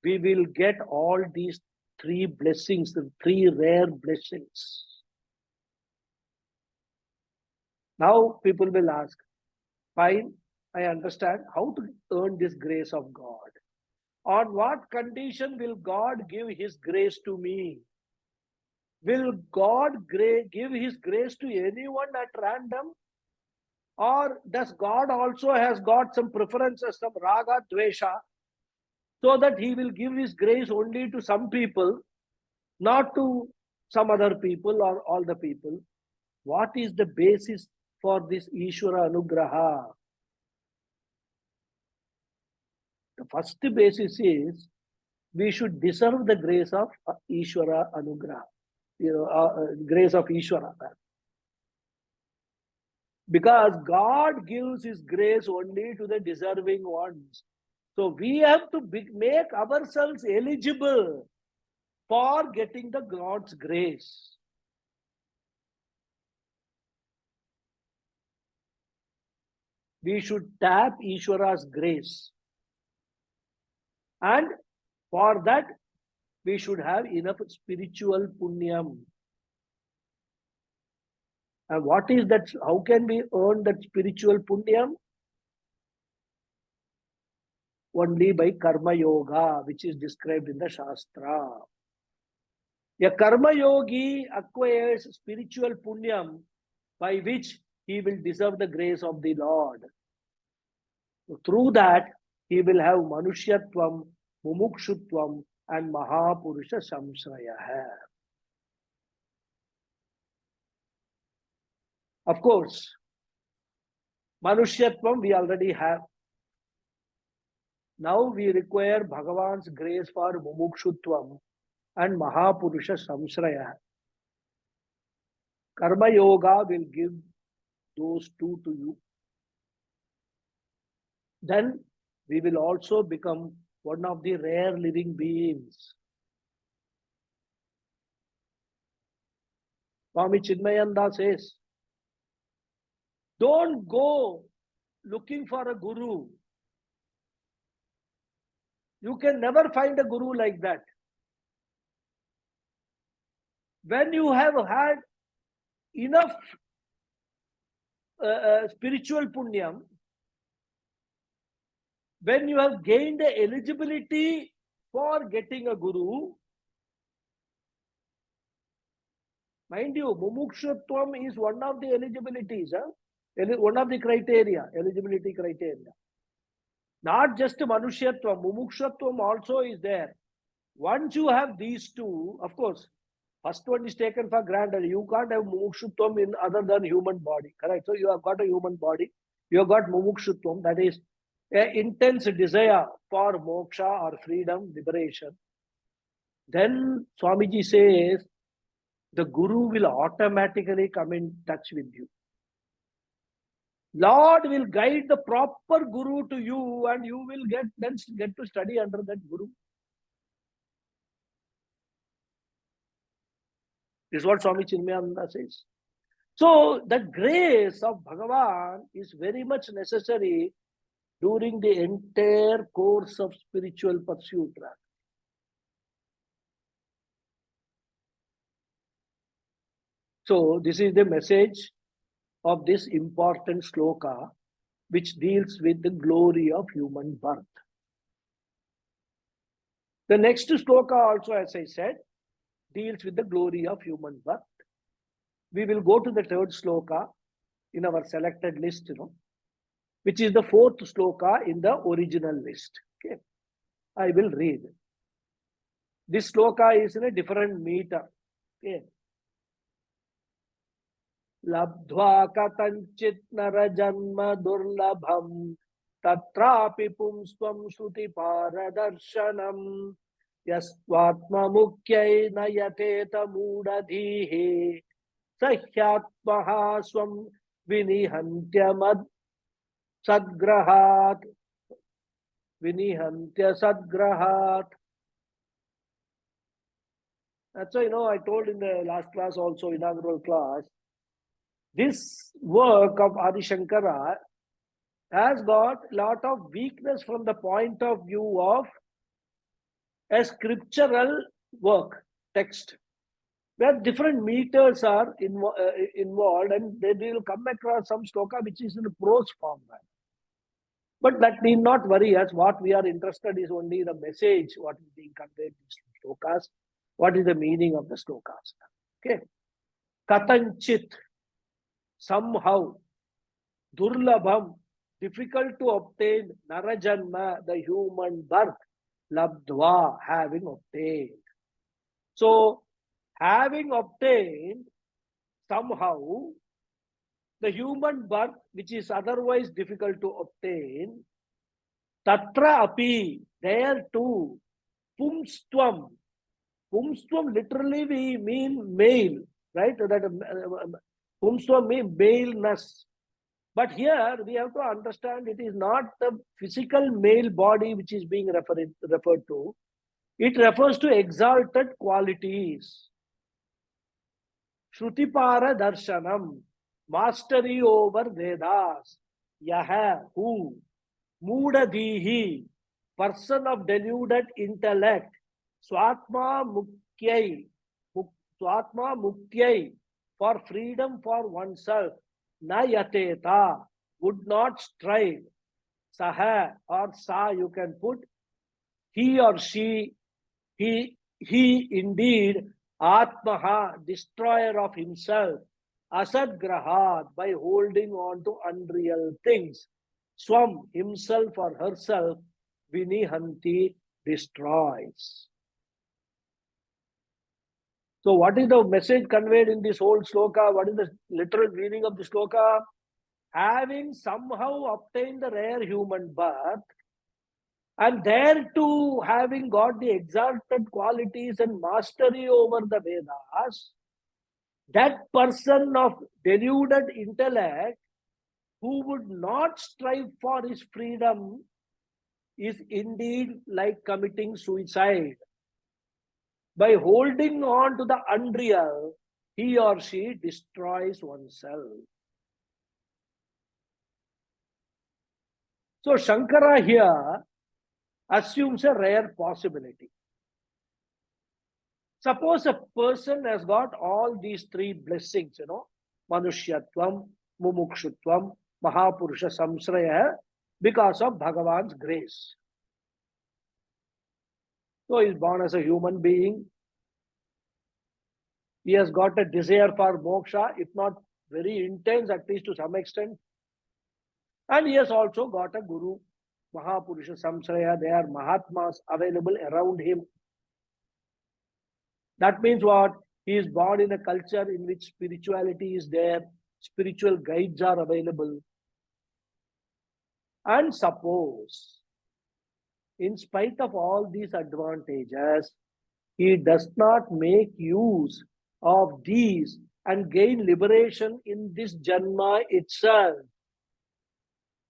we will get all these three blessings, the three rare blessings. Now people will ask, fine, I understand how to earn this grace of God. On what condition will God give his grace to me? Will God give his grace to anyone at random? Or does God also has got some preferences, some raga, dvesha, so that he will give his grace only to some people, not to some other people or all the people. What is the basis for this Ishvara Anugraha? The first basis is we should deserve the grace of Ishvara Anugraha, grace of Ishvara. Because God gives His grace only to the deserving ones. So we have to make ourselves eligible for getting the God's grace. We should tap Ishvara's grace. And for that, we should have enough spiritual punyam. And what is that? How can we earn that spiritual punyam? Only by karma yoga, which is described in the Shastra. A karma yogi acquires spiritual punyam by which he will deserve the grace of the Lord. So through that, he will have manushyatvam, mumukshutvam, and mahapurusha samsraya. Of course, manushyatvam we already have. Now we require Bhagavan's grace for mumukshutvam and mahapurusha samsraya. Karma yoga will give those two to you. Then we will also become one of the rare living beings. Swami Chinmayanda says, don't go looking for a guru. You can never find a guru like that. When you have had enough spiritual punyam, when you have gained the eligibility for getting a guru, mind you, mumukshutvam is one of the eligibilities, one of the criteria, eligibility criteria. Not just manushyatvam, mumukshutvam also is there. Once you have these two, of course, first one is taken for granted. You can't have mumukshutvam in other than human body, correct? So you have got a human body, you have got mumukshutvam, that is an intense desire for moksha or freedom, liberation. Then Swamiji says, the guru will automatically come in touch with you. Lord will guide the proper guru to you, and you will get to study under that guru. This is what Swami Chinmayanda says. So the grace of Bhagavan is very much necessary during the entire course of spiritual pursuit. So this is the message of this important sloka, which deals with the glory of human birth. The next sloka also, as I said, deals with the glory of human birth. We will go to the third sloka in our selected list, which is the fourth sloka in the original list. Okay, I will read. This sloka is in a different meter. Okay. Labdhva katanchit narajanma durlabham tatrapi pumsvam shruti paradarshanam yasvatma mukyai nayateta mudadhihe sahyatmaha swam vinihantyamad sadgrahat vinihantya sadgrahat. That's why, I told in the last class also, inaugural class, this work of Adi Shankara has got a lot of weakness from the point of view of a scriptural work, text, where different meters are involved, and they will come across some sloka which is in prose form. But that need not worry us. What we are interested is only the message, what is being conveyed in these slokas, what is the meaning of the slokas. Okay. Katanchit, somehow, durlabham, difficult to obtain, narajanma, the human birth, labdhva, having obtained. So, having obtained somehow the human birth, which is otherwise difficult to obtain, tatra api, there too, pumstvam. Pumstvam literally we mean male, right? That pumstvam means maleness. But here we have to understand it is not the physical male body which is being referred to. It refers to exalted qualities. Shrutipara darshanam, mastery over Vedas, yaha, who, Mudadihi, person of deluded intellect, Swatma Mukyai, Swatma Mukyai, for freedom for oneself, Na Yateta, would not strive, Saha or Sa you can put, he or she, he indeed, Atmaha, destroyer of himself, Asadgrahat, by holding on to unreal things. Swam, himself or herself, Vinihanti, destroys. So, what is the message conveyed in this whole sloka? What is the literal meaning of the sloka? Having somehow obtained the rare human birth, and there too having got the exalted qualities and mastery over the Vedas, that person of deluded intellect who would not strive for his freedom is indeed like committing suicide. By holding on to the unreal, he or she destroys oneself. So Shankara here assumes a rare possibility. Suppose a person has got all these three blessings, Manushyatvam, Mumukshutvam, Mahapurusha Samsraya, because of Bhagavan's grace. So he is born as a human being. He has got a desire for moksha, if not very intense, at least to some extent. And he has also got a guru, Mahapurusha Samsraya. They are Mahatmas available around him. That means what? He is born in a culture in which spirituality is there, spiritual guides are available. And suppose, in spite of all these advantages, he does not make use of these and gain liberation in this Janma itself,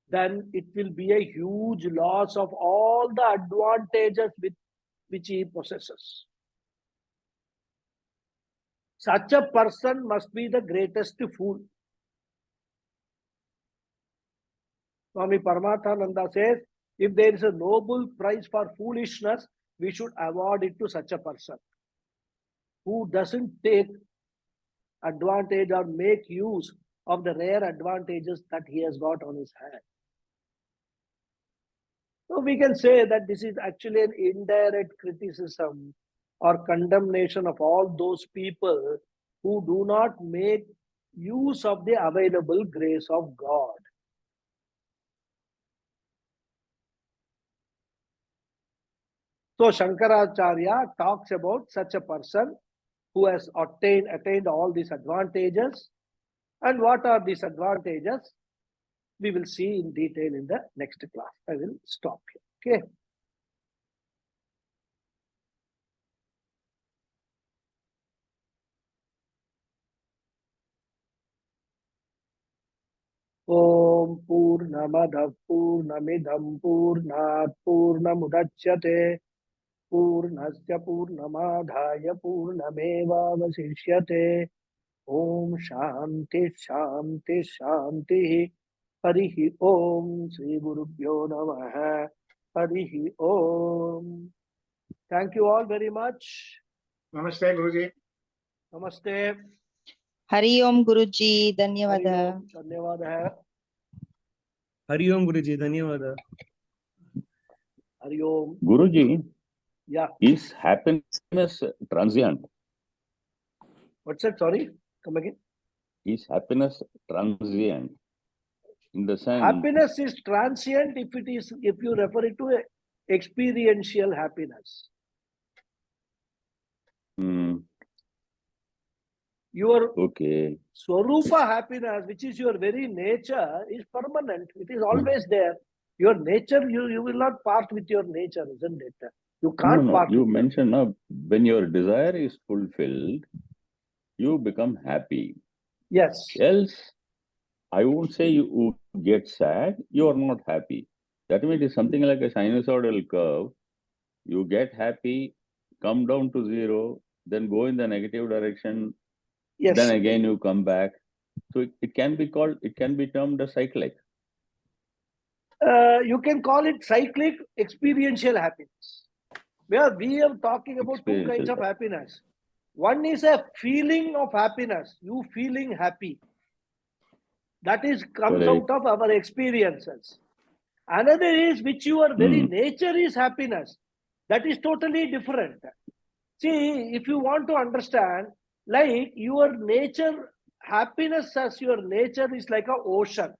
then it will be a huge loss of all the advantages which he possesses. Such a person must be the greatest fool. Swami Paramathananda says, if there is a Nobel Prize for foolishness, we should award it to such a person who doesn't take advantage or make use of the rare advantages that he has got on his hand. So we can say that this is actually an indirect criticism or condemnation of all those people who do not make use of the available grace of God. So Shankaracharya talks about such a person who has attained all these advantages. And what are these advantages? We will see in detail in the next class. I will stop here. Okay. Om Purnamadav Purnamidam Purnat Purnamudachyate Purnasya Purnamadhaya Purnameva Vasishyate. Om Shanti Shanti Shanti. Harihi Om Sri Gurubhyo Namaha. Harihi Om. Thank you all very much. Namaste, Guruji. Namaste. Hari Om Guruji, Dhanyavada. Dhanyavada. Hari Om Guruji, Dhanyavada. Hari Om. Guruji, Yeah. is happiness transient? What's that? Sorry? Come again. Is happiness transient? In the sense, Happiness is transient if you refer it to experiential happiness. Your Okay. Swarupa happiness, which is your very nature, is permanent. It is always there. Your nature, you will not part with your nature, isn't it? You can't No, part you with it. mentioned now when your desire is fulfilled, you become happy. Yes. Else, I won't say you get sad, you are not happy. That means it's something like a sinusoidal curve. You get happy, come down to zero, then go in the negative direction, Yes. then again you come back. So it can be called, it can be termed as cyclic. You can call it cyclic experiential happiness. Where we are talking about two kinds Experiential of happiness. One is a feeling of happiness, you feeling happy. That is comes Correct. out of our experiences. Another is which your very nature is happiness. That is totally different. See, if you want to understand, like your nature, happiness as your nature is like an ocean.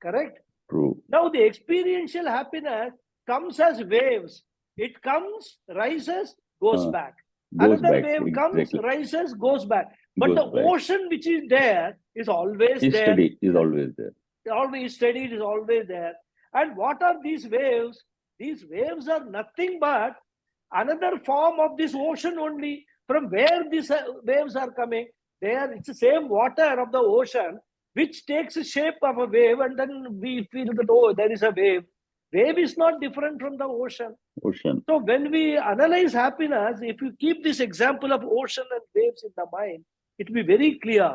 Correct? True. Now the experiential happiness comes as waves. It comes, rises, goes back. Goes Another back, wave comes, exactly. rises, goes back. But Goes the back. ocean which is there is always Is there. steady, is always there. Always steady, it is always there. And what are these waves? These waves are nothing but another form of this ocean only. From where these waves are coming, it's the same water of the ocean which takes the shape of a wave, and then we feel that, oh, there is a wave. Wave is not different from the ocean. Ocean. So when we analyze happiness, if you keep this example of ocean and waves in the mind, it will be very clear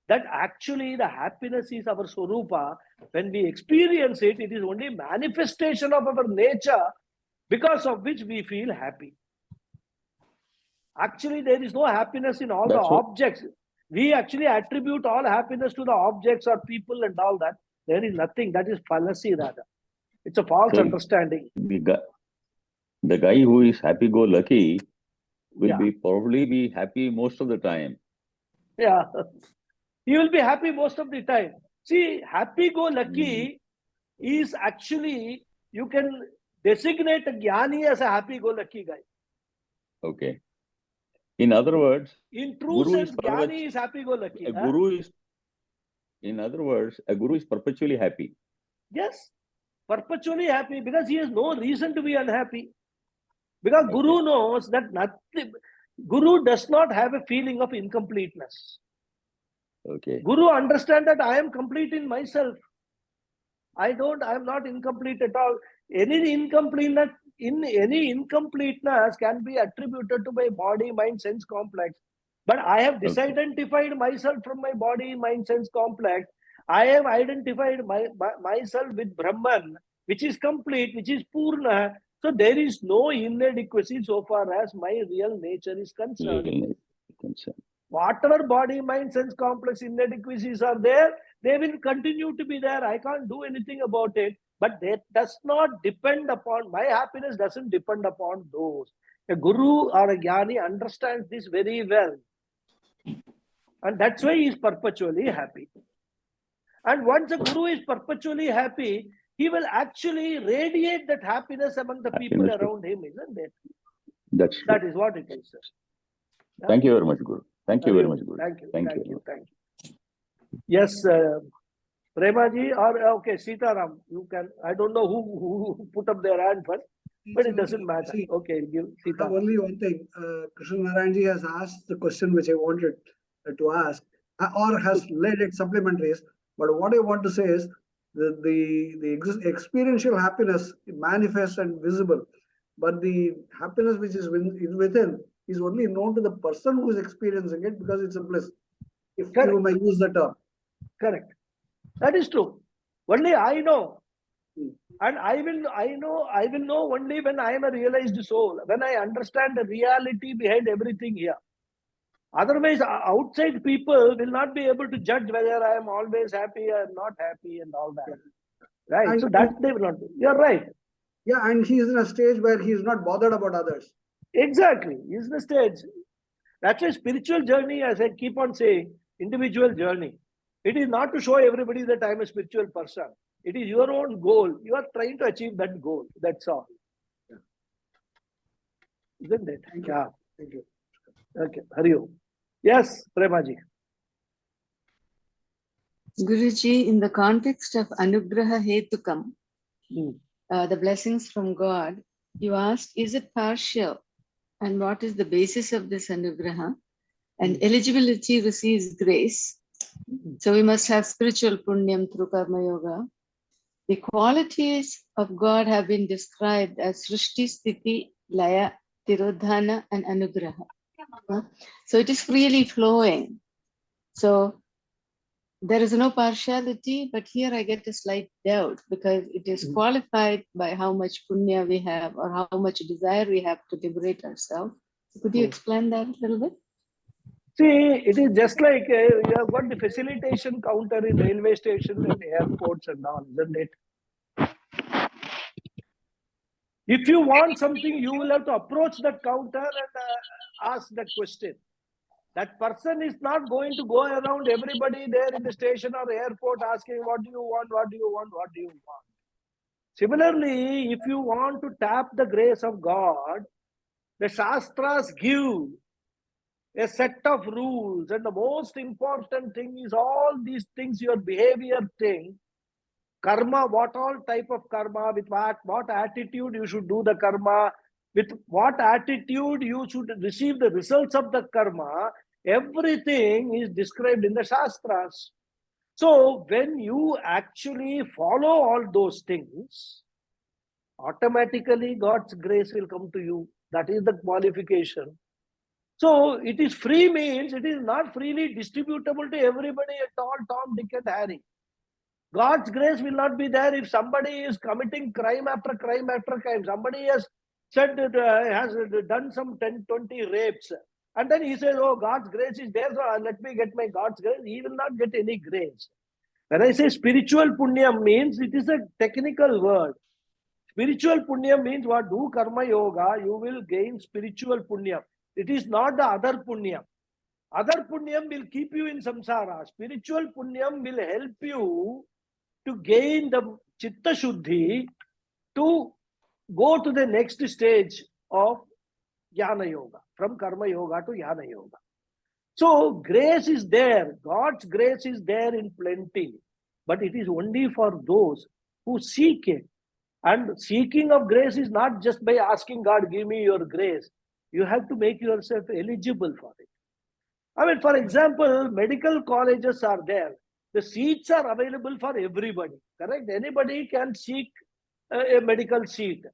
that actually the happiness is our Swarupa. When we experience it, it is only manifestation of our nature because of which we feel happy. Actually, there is no happiness in all the objects. We actually attribute all happiness to the objects or people and all that. There is nothing. That is fallacy rather. It's a false understanding. The guy who is happy-go-lucky will probably be happy most of the time. Yeah. He will be happy most of the time. See, happy-go-lucky is actually, you can designate a Jnani as a happy-go-lucky guy. Okay. In other words, in true sense, Jnani is happy-go-lucky. In other words, a guru is perpetually happy. Yes, perpetually happy because he has no reason to be unhappy. Because Guru knows that nothing, Guru does not have a feeling of incompleteness. Okay. Guru understands that I am complete in myself. I am not incomplete at all. Any incompleteness can be attributed to my body, mind, sense complex. But I have disidentified myself from my body, mind, sense complex. I have identified myself with Brahman, which is complete, which is Purna. So there is no inadequacy so far as my real nature is concerned. Whatever body, mind, sense complex inadequacies are there, they will continue to be there. I can't do anything about it. But that does not depend upon, my happiness doesn't depend upon those. A guru or a jnani understands this very well. And that's why he is perpetually happy. And once a guru is perpetually happy, he will actually radiate that happiness among the people around him, isn't it? That's true. That is what it is. Yeah? Thank you very much, Guru. Thank you very much, Guru. Thank you. Thank you. Yes, Premaji or okay, Sitaram, you can. I don't know who put up their hand first, but it doesn't matter. Okay, give Sitaram. Only one thing. Krishna Narayanji has asked the question which I wanted to ask, or has laid it supplementaries. But what I want to say is the experiential happiness manifests and visible, but the happiness which is within is only known to the person who is experiencing it because it's a bliss. If you may use the term. Correct. That is true. Only I know. And I will know only when I am a realized soul, when I understand the reality behind everything here. Otherwise, outside people will not be able to judge whether I am always happy or not happy and all that. Right? And so that they will not do. You're right. Yeah, and he is in a stage where he is not bothered about others. Exactly. He is in a stage. That's a spiritual journey, as I keep on saying, individual journey. It is not to show everybody that I am a spiritual person. It is your own goal. You are trying to achieve that goal. That's all. Yeah. Isn't it? Thank you. Yeah. Thank you. Okay. Hari Om. Yes, Premaji. Guruji, in the context of Anugraha Hetukam, Hmm. the blessings from God, you asked, is it partial? And what is the basis of this Anugraha? And eligibility receives grace. So we must have spiritual punyam through Karma Yoga. The qualities of God have been described as Srishti, Sthiti, Laya, Tirodhana, and Anugraha. So it is freely flowing. So there is no partiality, but here I get a slight doubt because it is qualified by how much punya we have or how much desire we have to liberate ourselves. So could you explain that a little bit? See, it is just like you have got the facilitation counter in railway stations and airports and all, isn't it? If you want something, you will have to approach that counter and ask that question. That person is not going to go around everybody there in the station or airport asking, what do you want, what do you want, what do you want? Similarly, if you want to tap the grace of God, the Shastras give a set of rules, and the most important thing is all these things, your behavior thing, karma, what all type of karma, with what attitude you should do the karma, with what attitude you should receive the results of the karma, everything is described in the Shastras. So when you actually follow all those things, automatically God's grace will come to you. That is the qualification. So it is free means it is not freely distributable to everybody at all, Tom, Dick and Harry. God's grace will not be there if somebody is committing crime after crime after crime. Somebody has said has done some 10, 20 rapes. And then he says, oh, God's grace is there, so let me get my God's grace. He will not get any grace. When I say spiritual punya means, it is a technical word. Spiritual punya means what? Do karma yoga, you will gain spiritual punya. It is not the other punya. Other punyam will keep you in samsara. Spiritual punyam will help you to gain the chitta shuddhi to go to the next stage of jnana yoga, from karma yoga to jnana yoga. So grace is there. God's grace is there in plenty, but it is only for those who seek it. And seeking of grace is not just by asking God, give me your grace. You have to make yourself eligible for it. I mean, for example, medical colleges are there. The seats are available for everybody, correct? Anybody can seek a medical seat.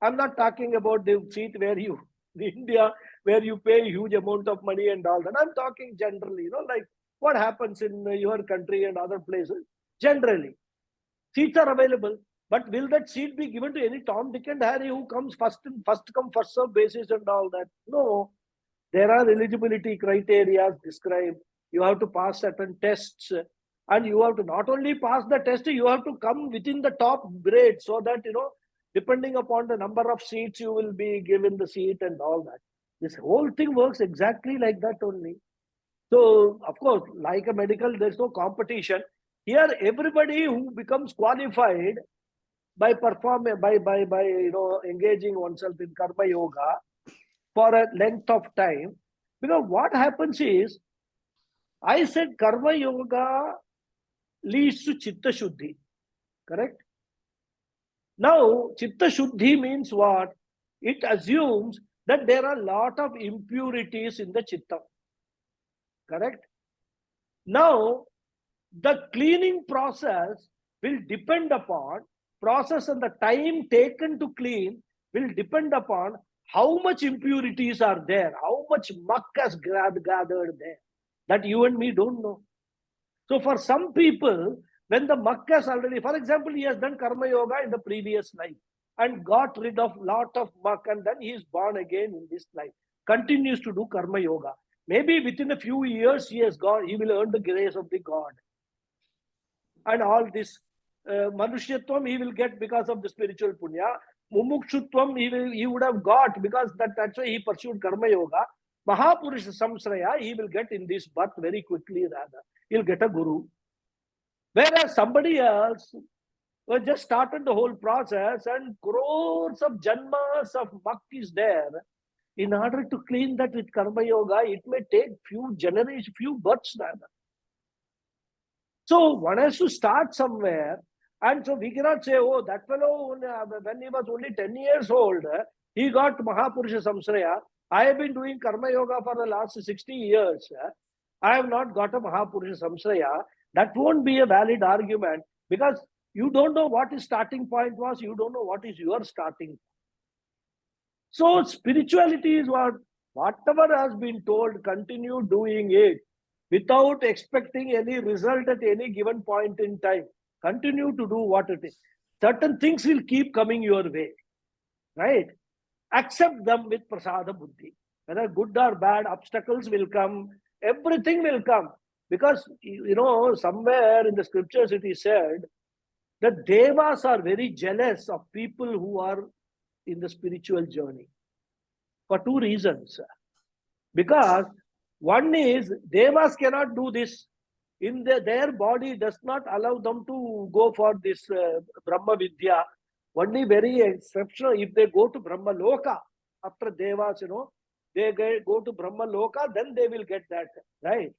I'm not talking about the seat where you, in India, where you pay a huge amount of money and all that. I'm talking generally, like what happens in your country and other places. Generally, seats are available. But will that seat be given to any Tom, Dick and Harry who comes first come, first serve basis and all that? No. There are eligibility criteria described. You have to pass certain tests. And you have to not only pass the test, you have to come within the top grade so that, depending upon the number of seats, you will be given the seat and all that. This whole thing works exactly like that only. So, of course, like a medical, there's no competition. Here, everybody who becomes qualified by performing, by engaging oneself in karma yoga for a length of time, because what happens is, I said karma yoga leads to chitta shuddhi, correct? Now, chitta shuddhi means what? It assumes that there are a lot of impurities in the chitta, correct? Now, the cleaning process will depend upon process, and the time taken to clean will depend upon how much impurities are there, how much muck has gathered there, that you and me don't know. So for some people, when the muck has already, for example, he has done karma yoga in the previous life and got rid of lot of muck, and then he is born again in this life, continues to do karma yoga. Maybe within a few years he will earn the grace of the God. And all this manushyatvam he will get because of the spiritual punya. Mumukshutvam he would have got because that's why he pursued karma yoga. Mahapurusha samsraya he will get in this birth very quickly rather. He'll get a guru. Whereas somebody else just started the whole process and crores of janmas of muck is there. In order to clean that with Karma Yoga, it may take few generations, few births rather. So one has to start somewhere. And so we cannot say, oh, that fellow, when he was only 10 years old, he got Mahapurusha Samsraya. I have been doing Karma Yoga for the last 60 years. I have not got a Mahapurusha Samsraya. That won't be a valid argument because you don't know what his starting point was. You don't know what is your starting. So spirituality is whatever has been told, continue doing it without expecting any result at any given point in time. Continue to do what it is. Certain things will keep coming your way, right? Accept them with prasada buddhi. Whether good or bad, obstacles will come, everything will come. Because, somewhere in the scriptures it is said that devas are very jealous of people who are in the spiritual journey. For two reasons. Because one is, devas cannot do this. Their body does not allow them to go for this Brahma Vidya. Only very exceptional, if they go to Brahma Loka, after devas, they go to Brahma Loka, then they will get that, right?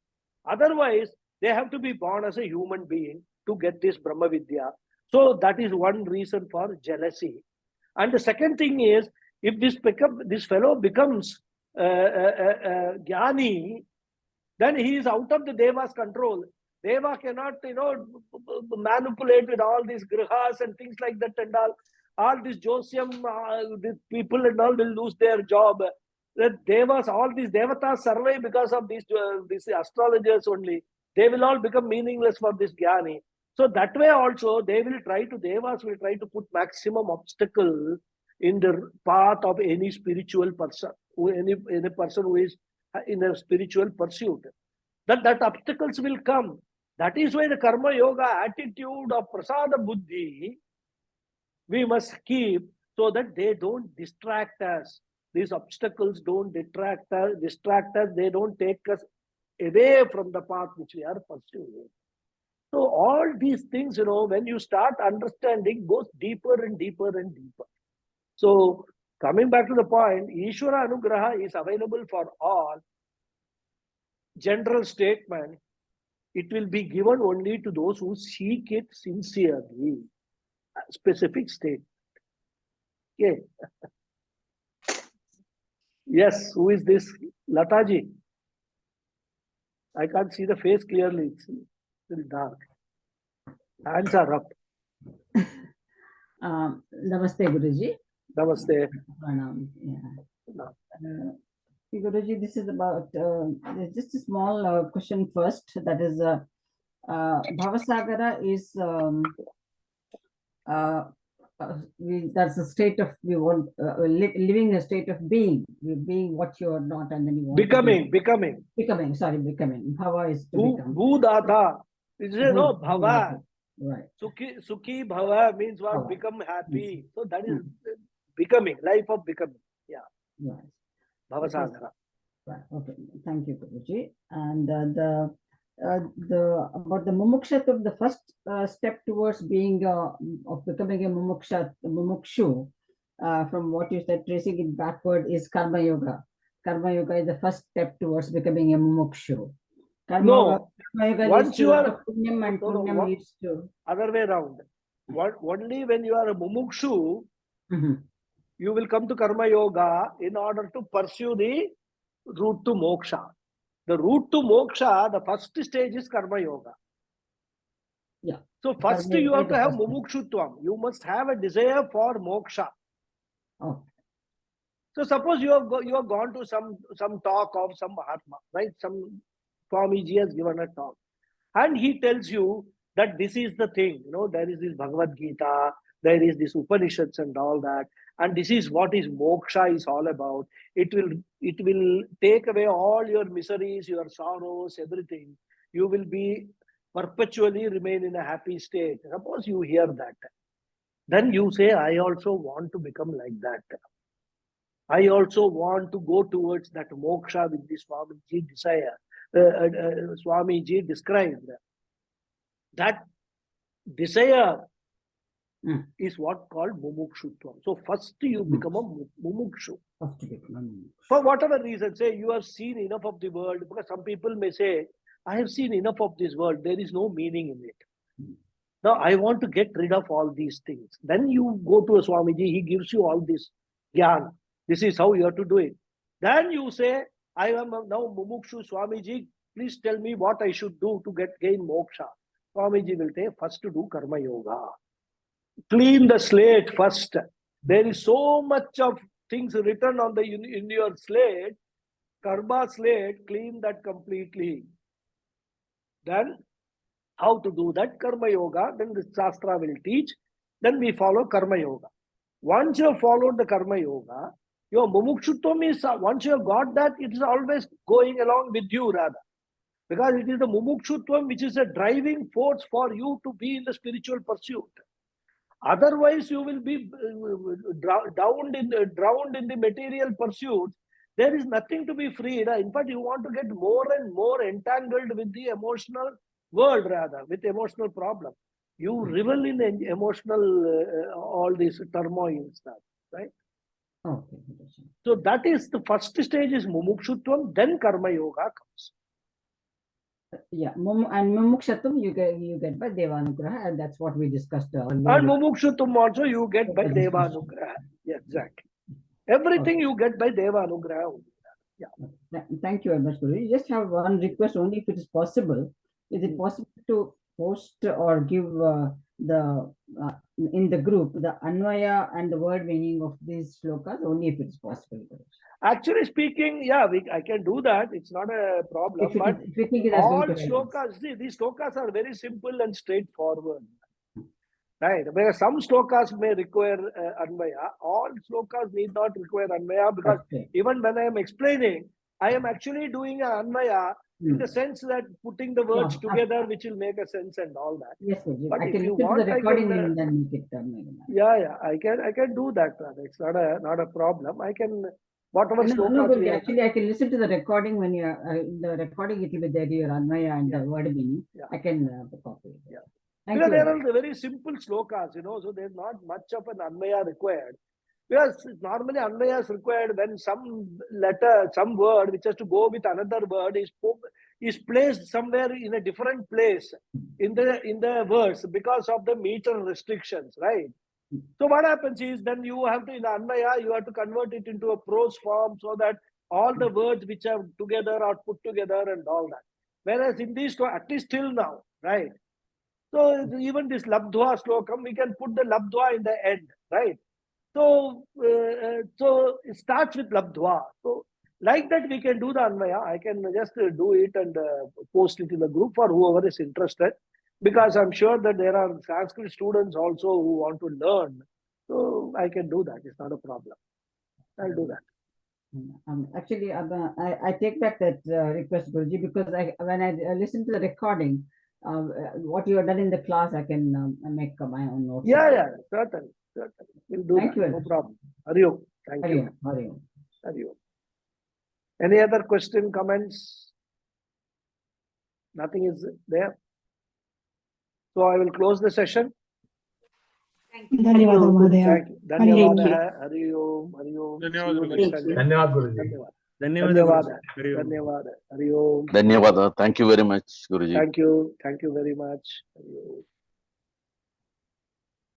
Otherwise, they have to be born as a human being to get this Brahma Vidya. So that is one reason for jealousy. And the second thing is, if this fellow becomes Jnani, then he is out of the Deva's control. Deva cannot, manipulate with all these grihas and things like that and all. All these Josyam, these people and all will lose their job. The Devas, all these Devatas survive because of these astrologers only. They will all become meaningless for this Jnani. So that way also, Devas will try to put maximum obstacle in the path of any spiritual person, any person who is in a spiritual pursuit. That obstacles will come. That is why the Karma Yoga attitude of Prasada Buddhi we must keep so that they don't distract us. These obstacles don't distract us. They don't take us away from the path which we are pursuing. So all these things, when you start understanding, goes deeper and deeper and deeper. So coming back to the point, Ishvara Anugraha is available for all. General statement, it will be given only to those who seek it sincerely. Specific statement. Okay. Yes, who is this? Lataji. I can't see the face clearly. It's very dark. Hands are up. Namaste, Guruji. Namaste. Guruji, this is about just a small question first. That is, Bhavasagara is that's a state of living a state of being what you are not, and then you want becoming. Sorry, becoming. Bhava is to become. Bhudata. Is there no bhava? Right. Sukhi bhava means what? Bhava. Become happy. So that is becoming, life of becoming. Yeah. Right. Bhavasagara. Right. Okay. Thank you, Guruji. And about the mumuksha, the first step towards being of becoming a mumukshu, from what you said, tracing it backward, is karma yoga. Karma yoga is the first step towards becoming a mumukshu. No, once you are punyam, and punyam leads to other way around. Only when you are a mumukshu, you will come to karma yoga in order to pursue the route to moksha. The route to moksha, the first stage is karma yoga. Yeah. So first you have to have mumukshutvam. You must have a desire for moksha. Oh. So suppose you have gone to some talk of some Mahatma, right? Some Swamiji has given a talk, and he tells you that this is the thing. There is this Bhagavad Gita, there is this Upanishads and all that, and this is what is moksha is all about. It will take away all your miseries, your sorrows, everything. You will be perpetually remain in a happy state. Suppose you hear that, then you say, I also want to become like that. I also want to go towards that moksha with this Swamiji desire. Swamiji described that desire is what called mumukshutvam. So first you become a mumukshu. First to become a mumukshu. For whatever reason, say you have seen enough of the world, because some people may say, I have seen enough of this world, there is no meaning in it. Now I want to get rid of all these things. Then you go to a Swamiji, he gives you all this gyan. This is how you have to do it. Then you say, I am now mumukshu, Swamiji, please tell me what I should do to gain moksha. Swamiji will say, first to do karma yoga. Clean the slate first. There is so much of things written on the in your slate, karma slate, clean that completely. Then how to do that karma yoga, then the Shastra will teach, then we follow karma yoga. Once you have followed the karma yoga, your mumukshutvam is, once you have got that, it is always going along with you rather. Because it is the mumukshutvam which is a driving force for you to be in the spiritual pursuit. Otherwise, you will be drowned in the material pursuits. There is nothing to be freed. In fact, you want to get more and more entangled with the emotional world rather, with emotional problems. You revel in emotional, all these turmoil stuff, right? Okay. So that is the first stage is mumukshutvam, then karma yoga comes. Yeah, and mumukshatvam you get by Devanugraha, and that's what we discussed earlier. And mumukshutvam also you get by Devanugraha. Yeah, exactly. Everything you get by Devanugraha. Yeah. Thank you very much, Guru. You just have one request only, if it is possible. Is it possible to post or give in the group the Anvaya and the word meaning of these shlokas, only if it is possible? Actually speaking, yeah, I can do that. It's not a problem. But if you think all shlokas, see, these shlokas are very simple and straightforward. Right? Because some shlokas may require Anvaya. All shlokas need not require Anvaya, because even when I am explaining, I am actually doing an Anvaya in the sense that putting the words together, which will make a sense and all that. Yes, but I can listen to the recording and then make it. Yeah, I can do that. It's not a problem. I can, whatever shlokas. Actually, I can listen to the recording when you are in the recording. It will be there, your Anvaya and the word meaning. I can copy it. Yeah. Because there are very simple shlokas, so there's not much of an Anvaya required. Because normally Anvaya is required when some letter, some word which has to go with another word is placed somewhere in a different place in the verse because of the meter restrictions, right? So what happens is then you have to, in Anvaya, you have to convert it into a prose form so that all the words which are together are put together and all that. Whereas in these, at least till now, right? So even this Labdhva slokam, we can put the Labdhva in the end, right? So it starts with Labdhva. So like that we can do the Anvaya. I can just do it and post it in the group for whoever is interested. Because I'm sure that there are Sanskrit students also who want to learn. So I can do that. It's not a problem. I'll do that. Actually, I take back that request, Guruji, because when I listen to the recording, what you have done in the class, I can make my own notes. Yeah, certainly. We'll do that. No problem. Hari Om. Thank you. Hari Om. Hari Om. Any other question, comments? Nothing is there. So I will close the session. Thank you. Thank you. Dhanyawada. Hari Om. Hari Om. Dhanyawad Guruji. Dhanyawada. Hari Om. Dhanyawada. Thank you very much, Guruji. Thank you. Thank you very much. Hari Om.